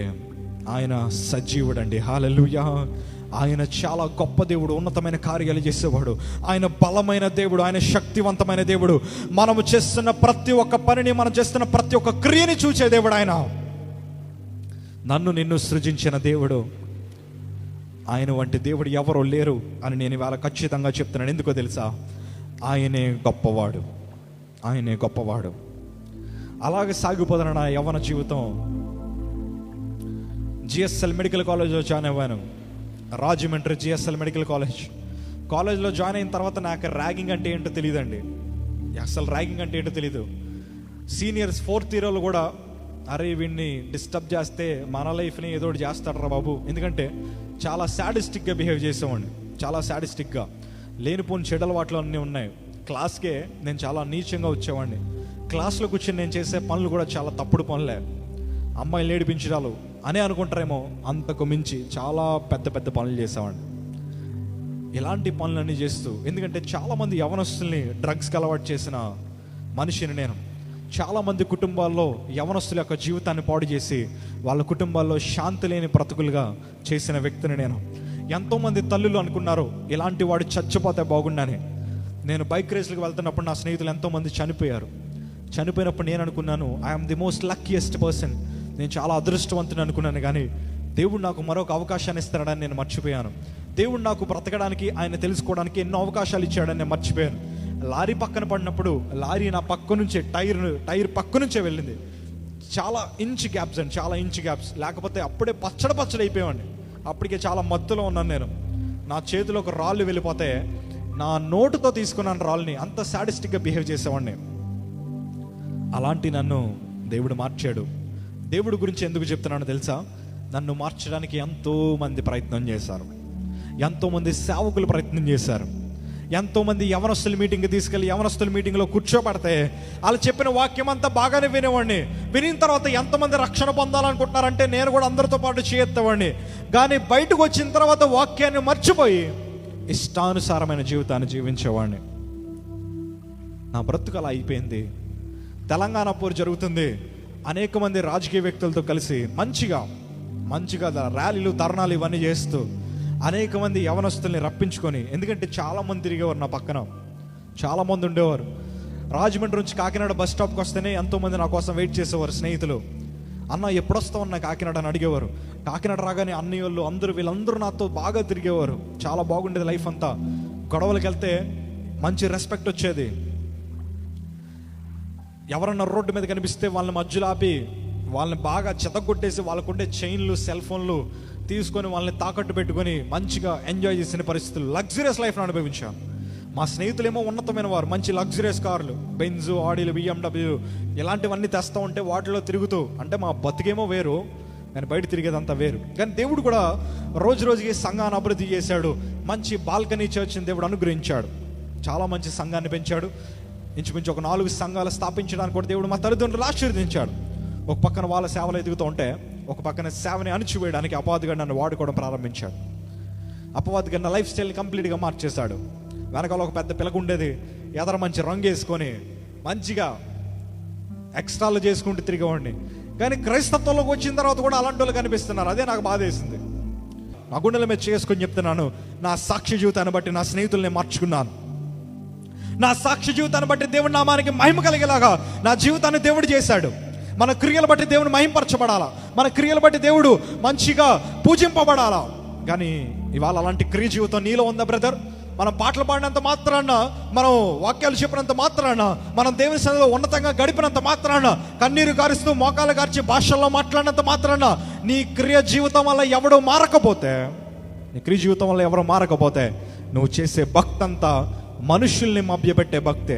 ఆయన సజీవుడండి. హల్లెలూయా. ఆయన చాలా గొప్ప దేవుడు, ఉన్నతమైన కార్యాలు చేసేవాడు, ఆయన బలమైన దేవుడు, ఆయన శక్తివంతమైన దేవుడు. మనము చేస్తున్న ప్రతి ఒక్క పనిని, మనం చేస్తున్న ప్రతి ఒక్క క్రియని చూసే దేవుడు ఆయన. నన్ను నిన్ను సృజించిన దేవుడు, ఆయన వంటి దేవుడు ఎవరో లేరు అని నేను ఇవాళ ఖచ్చితంగా చెప్తున్నాను. ఎందుకో తెలుసా? ఆయనే గొప్పవాడు. అలాగే సాగిపోతున్న నా యవ్వన జీవితం. జిఎస్ఎల్ మెడికల్ కాలేజ్లో జాయిన్ అయ్యాను, రాజమండ్రి జిఎస్ఎల్ మెడికల్ కాలేజ్లో జాయిన్ అయిన తర్వాత నాకు ర్యాగింగ్ అంటే ఏంటో తెలియదండి. అసలు ర్యాగింగ్ అంటే ఏంటో తెలీదు. సీనియర్స్ 4th ఇయర్లో కూడా అరే వీడిని డిస్టర్బ్ చేస్తే మన లైఫ్ని ఏదో ఒకటి చేస్తాడరా బాబు. ఎందుకంటే చాలా సాడిస్టిక్గా బిహేవ్ చేసేవాడిని, చాలా సాడిస్టిక్గా. లేనిపోని చెడు అలవాట్లు అన్నీ ఉన్నాయి. క్లాస్కే నేను చాలా నీచంగా వచ్చేవాడిని. క్లాస్లో కూర్చొని నేను చేసే పనులు కూడా చాలా తప్పుడు పనులే. అమ్మాయిలు ఏడిపించడాలు అనే అనుకుంటారేమో, అంతకు మించి చాలా పెద్ద పెద్ద పనులు చేసేవాడిని. ఇలాంటి పనులన్నీ చేస్తూ, ఎందుకంటే చాలామంది యవనస్తుల్ని డ్రగ్స్కి అలవాటు చేసిన మనిషిని నేను. చాలామంది కుటుంబాల్లో యవనస్తుల యొక్క జీవితాన్ని పాడు చేసి వాళ్ళ కుటుంబాల్లో శాంతి లేని బ్రతుకులుగా చేసిన వ్యక్తిని నేను. ఎంతోమంది తల్లులు అనుకున్నారు ఇలాంటి వాడు చచ్చిపోతే బాగుండని. నేను బైక్ రేసులకు వెళ్తున్నప్పుడు నా స్నేహితులు ఎంతోమంది చనిపోయినప్పుడు నేను అనుకున్నాను, I'm the most luckiest person, నేను చాలా అదృష్టవంతుని అనుకున్నాను. కానీ దేవుడు నాకు మరొక అవకాశాన్ని ఇస్తాడని నేను మర్చిపోయాను. దేవుడు నాకు బ్రతకడానికి, ఆయన తెలుసుకోవడానికి ఎన్నో అవకాశాలు ఇచ్చాడని నేను మర్చిపోయాను. లారీ పక్కన పడినప్పుడు లారీ నా పక్క నుంచే టైర్ పక్క నుంచే వెళ్ళింది. చాలా ఇంచ్ గ్యాప్స్ లేకపోతే అప్పుడే పచ్చడి అయిపోయామండి. అప్పటికే చాలా మత్తులో ఉన్నాను నేను. నా చేతిలో ఒక రాళ్ళు వెళ్ళిపోతే నా నోటుతో తీసుకున్నాను రాళ్ళని. అంత సాడిస్టిక్గా బిహేవ్ చేసేవాడిని. అలాంటి నన్ను దేవుడు మార్చాడు. దేవుడి గురించి ఎందుకు చెప్తున్నానో తెలుసా? నన్ను మార్చడానికి ఎంతోమంది ప్రయత్నం చేశారు, ఎంతోమంది సేవకులు ప్రయత్నం చేశారు. ఎంతోమంది యవనస్తుల మీటింగ్కి తీసుకెళ్ళి యవనస్తుల మీటింగ్లో కూర్చోబెడితే వాళ్ళు చెప్పిన వాక్యం అంతా బాగానే వినేవాడిని. వినిన తర్వాత ఎంతమంది రక్షణ పొందాలనుకుంటున్నారంటే నేను కూడా అందరితో పాటు చేయెత్తేవాడిని. కానీ బయటకు వచ్చిన తర్వాత వాక్యాన్ని మర్చిపోయి ఇష్టానుసారమైన జీవితాన్ని జీవించేవాడిని. నా బ్రతుకు అలా అయిపోయింది. తెలంగాణ పోరు జరుగుతుంది, అనేక మంది రాజకీయ వ్యక్తులతో కలిసి మంచిగా ర్యాలీలు ధర్నాలు ఇవన్నీ చేస్తూ అనేక మంది యవనస్తుల్ని రప్పించుకొని, ఎందుకంటే చాలామంది తిరిగేవారు, నా పక్కన చాలామంది ఉండేవారు. రాజమండ్రి నుంచి కాకినాడ బస్ స్టాప్కి వస్తేనే ఎంతోమంది నా కోసం వెయిట్ చేసేవారు. స్నేహితులు, అన్న ఎప్పుడొస్తావు అన్న కాకినాడ అని అడిగేవారు. కాకినాడ రాగానే అన్నయ్య వాళ్ళు వీళ్ళందరూ నాతో బాగా తిరిగేవారు. చాలా బాగుండేది లైఫ్ అంతా. గొడవలకు వెళ్తే మంచి రెస్పెక్ట్ వచ్చేది. ఎవరన్నా రోడ్డు మీద కనిపిస్తే వాళ్ళని మధ్యలో ఆపి వాళ్ళని బాగా చెతగొట్టేసి వాళ్ళకుండే చైన్లు, సెల్ ఫోన్లు తీసుకొని వాళ్ళని తాకట్టు పెట్టుకొని మంచిగా ఎంజాయ్ చేసిన పరిస్థితులు, లగ్జరియస్ లైఫ్ను అనుభవించాను. మా స్నేహితులేమో ఉన్నతమైన వారు, మంచి లగ్జరియస్ కార్లు, బెంజ్, ఆడీలు, BMW ఇలాంటివన్నీ తెస్తూ ఉంటే వాటిలో తిరుగుతూ, అంటే మా బతుకేమో వేరు, నేను బయట తిరిగేదంతా వేరు. కానీ దేవుడు కూడా రోజు రోజుకి సంఘాన్ని అభివృద్ధి చేశాడు. మంచి బాల్కనీ చర్చ్ని దేవుడు అనుగ్రహించాడు. చాలా మంచి సంఘాన్ని పెంచాడు. ఇంచుమించు ఒక 4 సంఘాలు స్థాపించడానికి కూడా దేవుడు మా తల్లిదండ్రులు ఆశీర్వదించాడు. ఒక పక్కన వాళ్ళ సేవలు ఎదుగుతూ ఉంటే ఒక పక్కన సేవని అణిచివేయడానికి అపవాదిగా నన్ను వాడుకోవడం ప్రారంభించాడు. అపవాదిగా నా లైఫ్ స్టైల్ని కంప్లీట్గా మార్చేశాడు. వెనకాల ఒక పెద్ద పిలక ఉండేది, ఎదర మంచి రంగు వేసుకొని మంచిగా ఎక్స్ట్రాలు చేసుకుంటూ తిరిగేవాడిని. కానీ క్రైస్తత్వంలోకి వచ్చిన తర్వాత కూడా అలాంటి వాళ్ళు కనిపిస్తున్నారు. అదే నాకు బాధ వేసింది. నా గుండెల మీద చేసుకొని చెప్తున్నాను, నా సాక్షి జీవితాన్ని బట్టి నా స్నేహితుల్ని మార్చుకున్నాను. నా సాక్షి జీవితాన్ని బట్టి దేవుడి నామానికి మహిమ కలిగేలాగా నా జీవితాన్ని దేవుడు చేశాడు. మన క్రియలు బట్టి దేవుడు మహింపరచబడాలా, మన క్రియలు బట్టి దేవుడు మంచిగా పూజింపబడాలా. కానీ ఇవాళ అలాంటి క్రియ జీవితం నీలో ఉందా బ్రదర్? మనం పాటలు పాడినంత మాత్రాన, మనం వాక్యాలు చెప్పినంత మాత్రాన, మనం దేవుని సన్నిధిలో ఉన్నతంగా గడిపినంత మాత్రాన, కన్నీరు గారుస్తూ మోకాలు గార్చి భాషల్లో మాట్లాడినంత మాత్రాన నీ క్రియ జీవితం వల్ల ఎవడో మారకపోతే, నీ క్రియ జీవితం వల్ల ఎవరో మారకపోతే నువ్వు చేసే భక్తి అంతా మనుషుల్ని మభ్యపెట్టే భక్తే.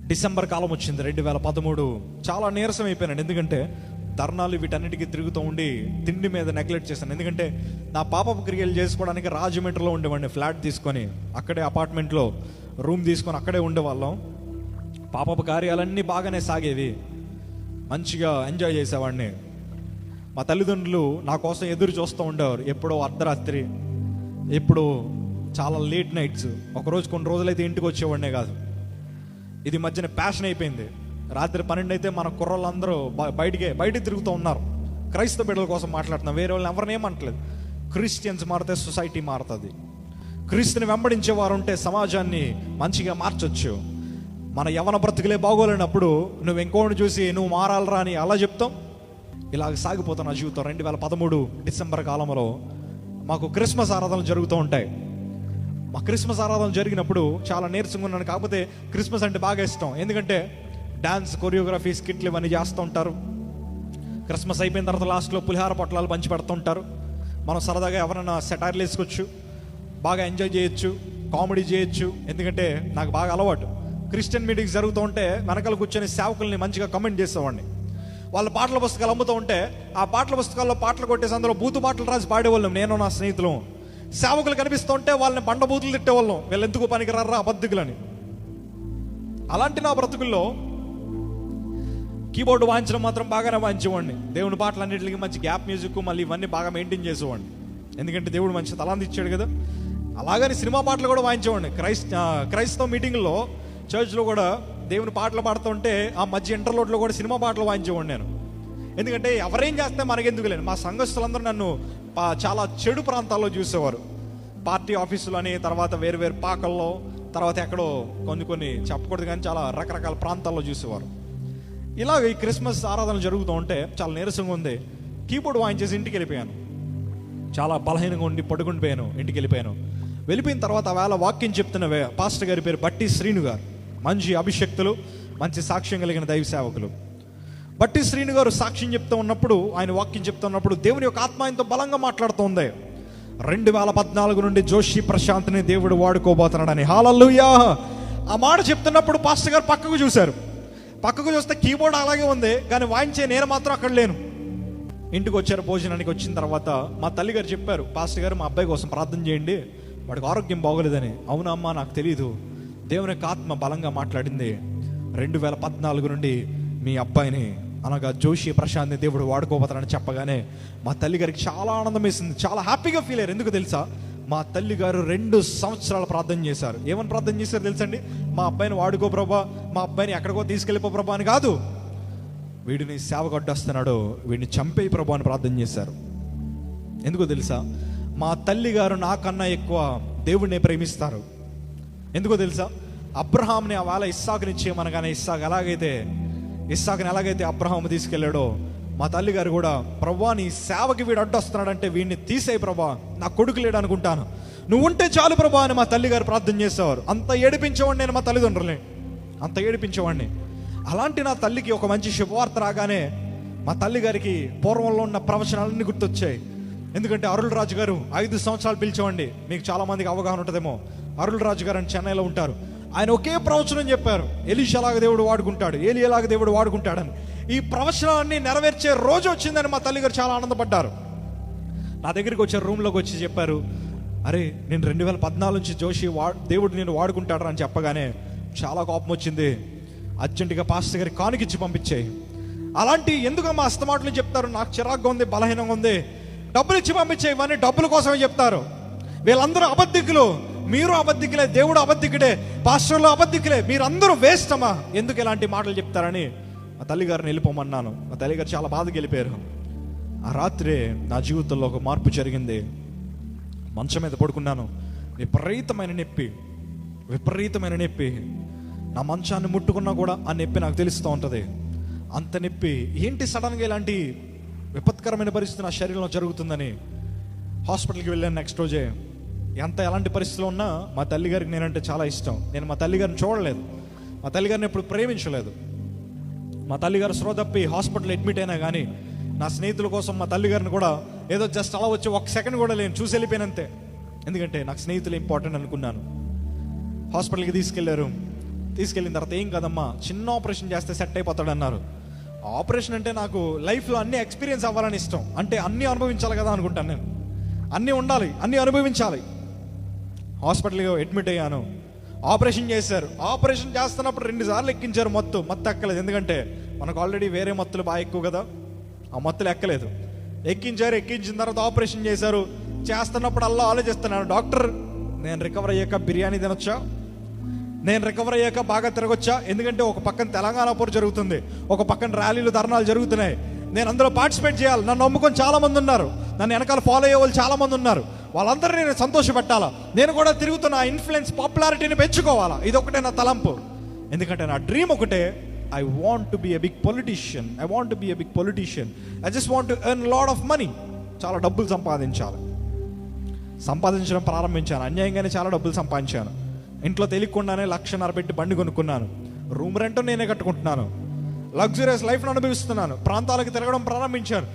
డిసెంబర్ కాలం వచ్చింది 2013. చాలా నీరసం అయిపోయాను. ఎందుకంటే ధర్నాలు వీటన్నిటికీ తిరుగుతూ ఉండి తిండి మీద నెగ్లెక్ట్ చేశాను. ఎందుకంటే నా పాపపు క్రియలు చేసుకోవడానికి రాజమండ్రిలో ఉండేవాడిని. ఫ్లాట్ తీసుకొని అక్కడే అపార్ట్మెంట్లో రూమ్ తీసుకొని అక్కడే ఉండేవాళ్ళం. పాపపు కార్యాలన్నీ బాగానే సాగేవి, మంచిగా ఎంజాయ్ చేసేవాడిని. మా తల్లిదండ్రులు నా కోసం ఎదురు చూస్తూ ఉండేవారు. ఎప్పుడో అర్ధరాత్రి, ఎప్పుడు చాలా లేట్ నైట్స్. ఒకరోజు కొన్ని రోజులైతే ఇంటికి వచ్చేవాడినే కాదు. ఇది మధ్యన ప్యాషన్ అయిపోయింది. రాత్రి 12 అయితే మన కుర్రోళ్ళందరూ బయటికి తిరుగుతూ ఉన్నారు. క్రైస్తవ బిడ్డల కోసం మాట్లాడుతున్నాం, వేరే వాళ్ళని ఎవరిని ఏమంటలేదు. క్రిస్టియన్స్ మారితే సొసైటీ మారుతుంది. క్రీస్తుని వెంబడించే వారు ఉంటే సమాజాన్ని మంచిగా మార్చొచ్చు. మన యవన బ్రతుకులే బాగోలేనప్పుడు నువ్వు ఇంకోటి చూసి నువ్వు మారాలరా అని అలా చెప్తాం. ఇలాగ సాగిపోతున్న జీవితం. 2013 డిసెంబర్ కాలంలో మాకు క్రిస్మస్ ఆరాధనలు జరుగుతూ ఉంటాయి. మా క్రిస్మస్ ఆరాధన జరిగినప్పుడు చాలా నీరసంగా ఉన్నాను. కాకపోతే క్రిస్మస్ అంటే బాగా ఇష్టం. ఎందుకంటే డాన్స్, కొరియోగ్రఫీ, స్కిట్లు ఇవన్నీ చేస్తూ ఉంటారు. క్రిస్మస్ అయిపోయిన తర్వాత లాస్ట్లో పులిహార పొట్లాలు పంచి పెడుతూ ఉంటారు. మనం సరదాగా ఎవరైనా సెటైర్లు వేసుకోవచ్చు, బాగా ఎంజాయ్ చేయొచ్చు, కామెడీ చేయొచ్చు. ఎందుకంటే నాకు బాగా అలవాటు. క్రిస్టియన్ మీటింగ్స్ జరుగుతూ ఉంటే వెనకాల కూర్చొని సేవకుల్ని మంచిగా కమెంట్ చేసేవాడిని. వాళ్ళ పాటల పుస్తకాలు అమ్ముతూ ఉంటే ఆ పాటల పుస్తకాల్లో పాటలు కొట్టేసి అందులో బూతు పాటలు రాసి పాడేవాళ్ళం నేను, నా స్నేహితులు. సేవకులు కనిపిస్తూ ఉంటే వాళ్ళని బండబూతులు తిట్టేవాళ్ళం, వీళ్ళు ఎందుకు పనికిరారా అబద్ధికులని. అలాంటి నా బ్రతుకుల్లో కీబోర్డు వాయించడం మాత్రం బాగానే వాయించేవాడిని. దేవుని పాటలన్నింటికి మంచి గ్యాప్ మ్యూజిక్ మళ్ళీ ఇవన్నీ బాగా మెయింటైన్ చేసేవాడిని. ఎందుకంటే దేవుడు మంచి తలాంతి ఇచ్చాడు కదా. అలాగని సినిమా పాటలు కూడా వాయించేవాడిని. క్రైస్తవ మీటింగ్లో చర్చ్లో కూడా దేవుని పాటలు పాడుతుంటే ఆ మధ్య ఇంటర్లోడ్లో కూడా సినిమా పాటలు వాయించేవాడిని నేను. ఎందుకంటే ఎవరేం చేస్తే మనకెందుకు లేని. మా సంఘస్థులందరూ నన్ను చాలా చెడు ప్రాంతాల్లో చూసేవారు. పార్టీ ఆఫీసులు అని, తర్వాత వేరు వేరు పాకల్లో, తర్వాత ఎక్కడో కొన్ని చెప్పకూడదు కానీ చాలా రకరకాల ప్రాంతాల్లో చూసేవారు. ఇలాగ ఈ క్రిస్మస్ ఆరాధనలు జరుగుతూ ఉంటే చాలా నీరసంగా ఉంది. కీబోర్డ్ వాయించేసి ఇంటికి వెళ్ళిపోయాను. చాలా బలహీనంగా ఉండి పడుకుండిపోయాను. ఇంటికి వెళ్ళిపోయిన తర్వాత వేళ వాక్యం చెప్తున్న పాస్టర్ గారి పేరు బట్టి శ్రీను గారు. మంచి అభిషక్తులు, మంచి సాక్ష్యం కలిగిన దైవ సేవకులు. బట్టి శ్రీను గారు సాక్ష్యం చెప్తూ ఉన్నప్పుడు, ఆయన వాక్యం చెప్తూ ఉన్నప్పుడు దేవుని యొక్క ఆత్మ ఎంతో బలంగా మాట్లాడుతూ 2014 నుండి జోషి ప్రశాంత్ని దేవుడు వాడుకోబోతున్నాడని. హల్లెలూయా. ఆ మాట చెప్తున్నప్పుడు పాస్టర్ గారు పక్కకు చూశారు. పక్కకు చూస్తే కీబోర్డ్ అలాగే ఉంది, కానీ వాయించే నేను మాత్రం అక్కడ లేను. ఇంటికి వచ్చారు. భోజనానికి వచ్చిన తర్వాత మా తల్లి గారు చెప్పారు, పాస్టర్ గారు మా అబ్బాయి కోసం ప్రార్థన చేయండి, వాడికి ఆరోగ్యం బాగోలేదని. అవునా అమ్మా, నాకు తెలియదు. దేవుని యొక్క ఆత్మ బలంగా మాట్లాడింది. 2014 నుండి మీ అబ్బాయిని అనగా జోషి ప్రశాంత్ని దేవుడు వాడుకోబోతారని చెప్పగానే మా తల్లి గారికి చాలా ఆనందం వేసింది. చాలా హ్యాపీగా ఫీల్ అయ్యారు. ఎందుకు తెలుసా? మా తల్లి గారు 2 సంవత్సరాలు ప్రార్థన చేశారు. ఏమని ప్రార్థన చేశారు తెలుసండి? మా అబ్బాయిని వాడుకో ప్రభా, మా అబ్బాయిని ఎక్కడికో తీసుకెళ్ళిపో ప్రభా అని కాదు, వీడిని సేవకు అడ్డొస్తున్నాడు, వీడిని చంపేయి ప్రభా అని ప్రార్థన చేశారు. ఎందుకో తెలుసా? మా తల్లి గారు నాకన్నా ఎక్కువ దేవుడిని ప్రేమిస్తారు. ఎందుకో తెలుసా? అబ్రహాంని ఆ వేళ ఇస్సాకుని చేయమనగానే ఇస్సాకుని ఎలాగైతే అబ్రహాం తీసుకెళ్ళాడో, మా తల్లి గారు కూడా ప్రభా నీ సేవకి వీడు అడ్డొస్తున్నాడంటే వీడిని తీసేయి ప్రభా, నా కొడుకు లేడు అనుకుంటాను, నువ్వు ఉంటే చాలు ప్రభా అని మా తల్లి గారు ప్రార్థన చేసేవారు. అంత ఏడిపించేవాడిని నేను మా తల్లిదండ్రులే, అంత ఏడిపించేవాడిని. అలాంటి నా తల్లికి ఒక మంచి శుభవార్త రాగానే మా తల్లి గారికి పూర్వంలో ఉన్న ప్రవచనాలన్నీ గుర్తొచ్చాయి. ఎందుకంటే అరుళ్ రాజు గారు 5 సంవత్సరాలు పిలిచేవాడిని, మీకు చాలా మందికి అవగాహన ఉంటుందేమో. అరుళ్ రాజు గారు అని చెన్నైలో ఉంటారు. ఆయన ఒకే ప్రవచనం చెప్పారు, ఎలీషాలాగా దేవుడు వాడుకుంటాడు, ఏలియాలాగా దేవుడు వాడుకుంటాడని. ఈ ప్రవచనాన్ని నెరవేర్చే రోజు వచ్చిందని మా తల్లి గారు చాలా ఆనందపడ్డారు. నా దగ్గరికి వచ్చారు, రూమ్లోకి వచ్చి చెప్పారు, అరే నేను 2014 నుంచి జోషి దేవుడు నేను వాడుకుంటాడు అని చెప్పగానే చాలా కోపం వచ్చింది. అర్జెంటుగా పాస్టర్ గారికి కానుకిచ్చి పంపించాయి. అలాంటి ఎందుకమ్మా అస్తమాటలు చెప్తారు, నాకు చిరాగ్గా ఉంది, బలహీనంగా ఉంది, డబ్బులు ఇచ్చి పంపించాయి, ఇవన్నీ డబ్బుల కోసమే చెప్తారు. వీళ్ళందరూ అబద్ధికులు, మీరు అబద్ధికులే, దేవుడు అబద్ధికుడే, పాస్టర్లు అబద్ధికులే, మీరందరూ వేస్ట్ అమ్మా, ఎందుకు ఇలాంటి మాటలు చెప్తారని మా తల్లిగారిని వెళ్ళిపోమన్నాను. మా తల్లిగారు చాలా బాధగా వెళ్ళిపోయారు. ఆ రాత్రే నా జీవితంలో ఒక మార్పు జరిగింది. మంచం మీద పడుకున్నాను, విపరీతమైన నొప్పి. నా మంచాన్ని ముట్టుకున్నా కూడా ఆ నొప్పి నాకు తెలుస్తూ ఉంటుంది. అంత నొప్పి ఏంటి, సడన్గా ఇలాంటి విపత్కరమైన పరిస్థితి నా శరీరంలో జరుగుతుందని హాస్పిటల్కి వెళ్ళాను. నెక్స్ట్ రోజే ఎలాంటి పరిస్థితుల్లో ఉన్నా మా తల్లిగారికి నేనంటే చాలా ఇష్టం. నేను మా తల్లిగారిని చూడలేదు, మా తల్లిగారిని ఎప్పుడు ప్రేమించలేదు. మా తల్లిగారు స్పృహ తప్పి హాస్పిటల్ అడ్మిట్ అయినా కానీ నా స్నేహితుల కోసం మా తల్లిగారిని కూడా ఏదో జస్ట్ అలా వచ్చి 1 సెకండ్ కూడా నేను చూసి వెళ్ళిపోయినంతే. ఎందుకంటే నాకు స్నేహితులు ఇంపార్టెంట్ అనుకున్నాను. హాస్పిటల్కి తీసుకెళ్ళిన తర్వాత ఏం కాదమ్మా, చిన్న ఆపరేషన్ చేస్తే సెట్ అయిపోతాడు అన్నారు. ఆపరేషన్ అంటే నాకు లైఫ్లో అన్ని ఎక్స్పీరియన్స్ అవ్వాలని ఇష్టం, అంటే అన్నీ అనుభవించాలి కదా అనుకుంటాను నేను, అన్నీ ఉండాలి, అన్నీ అనుభవించాలి. హాస్పిటల్కి అడ్మిట్ అయ్యాను, ఆపరేషన్ చేశారు. ఆపరేషన్ చేస్తున్నప్పుడు 2 సార్లు ఎక్కించారు, మత్తు ఎక్కలేదు. ఎందుకంటే మనకు ఆల్రెడీ వేరే మత్తులు బాగా ఎక్కువ కదా, ఆ మత్తులు ఎక్కలేదు. ఎక్కించిన తర్వాత ఆపరేషన్ చేస్తున్నప్పుడు అలా ఆలోచిస్తున్నాను, డాక్టర్ నేను రికవర్ అయ్యాక బిర్యానీ తినొచ్చా, నేను రికవర్ అయ్యాక బాగా తిరగొచ్చా? ఎందుకంటే ఒక పక్కన తెలంగాణ పోరు జరుగుతుంది, ఒక పక్కన ర్యాలీలు ధర్నాలు జరుగుతున్నాయి, నేను అందులో పార్టిసిపేట్ చేయాలి. నన్ను నమ్ముకొని చాలా మంది ఉన్నారు, నన్ను వెనకాల ఫాలో అయ్యే వాళ్ళు చాలా మంది ఉన్నారు, వాళ్ళందరూ నేను సంతోషపెట్టాలా, నేను కూడా తిరుగుతున్న ఇన్ఫ్లుయెన్స్ పాపులారిటీని పెంచుకోవాలా, ఇది ఒకటే నా తలంపు. ఎందుకంటే నా డ్రీమ్ ఒకటే, I want to be a big politician, I just want to earn lot of money. చాలా డబ్బులు సంపాదించడం ప్రారంభించాను. అన్యాయంగానే చాలా డబ్బులు సంపాదించాను. ఇంట్లో తెలియకుండానే 1,50,000 పెట్టి బండి కొనుక్కున్నాను, రూమ్ రెంట్ నేనే కట్టుకుంటున్నాను, లగ్జరియస్ లైఫ్ను అనుభవిస్తున్నాను, ప్రాంతాలకు తిరగడం ప్రారంభించాను.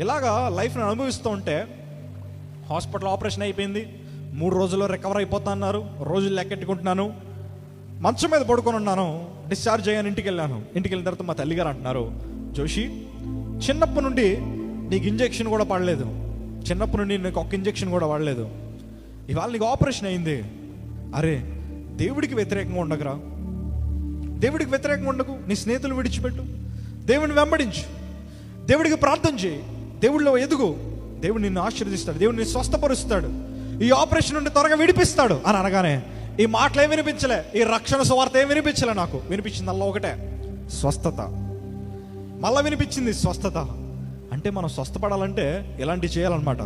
ఇలాగా లైఫ్ని అనుభవిస్తూ ఉంటే హాస్పిటల్ ఆపరేషన్ అయిపోయింది, 3 రోజుల్లో రికవర్ అయిపోతా అన్నారు, రోజులు లెక్కెట్టుకుంటున్నాను, మంచం మీద పడుకొని ఉన్నాను. డిశ్చార్జ్ అయ్యాను, ఇంటికి వెళ్ళిన తర్వాత మా తల్లిగారు అంటున్నారు, జోషి చిన్నప్పటి నుండి నీకు ఇంజెక్షన్ కూడా పడలేదు, చిన్నప్పటి నుండి నీకు ఒక్క ఇంజెక్షన్ కూడా పడలేదు, ఇవాళ నీకు ఆపరేషన్ అయింది, అరే దేవుడికి వ్యతిరేకంగా ఉండకురా, దేవుడికి వ్యతిరేకంగా ఉండకు, నీ స్నేహితులు విడిచిపెట్టు, దేవుడిని వెంబడించు, దేవుడికి ప్రార్థన చేయి, దేవుడిలో ఎదుగు, దేవుడు నిన్ను ఆశీర్వదిస్తాడు, దేవుడు నిన్ను స్వస్థపరుస్తాడు, ఈ ఆపరేషన్ నుండి త్వరగా విడిపిస్తాడు అని అనగానే ఈ మాటలు ఏం వినిపించలే, ఈ రక్షణ సువార్త ఏం వినిపించలే, నాకు వినిపించింది అలా ఒకటే, స్వస్థత. మళ్ళీ వినిపించింది స్వస్థత. అంటే మనం స్వస్థపడాలంటే ఇలాంటివి చేయాలన్నమాట.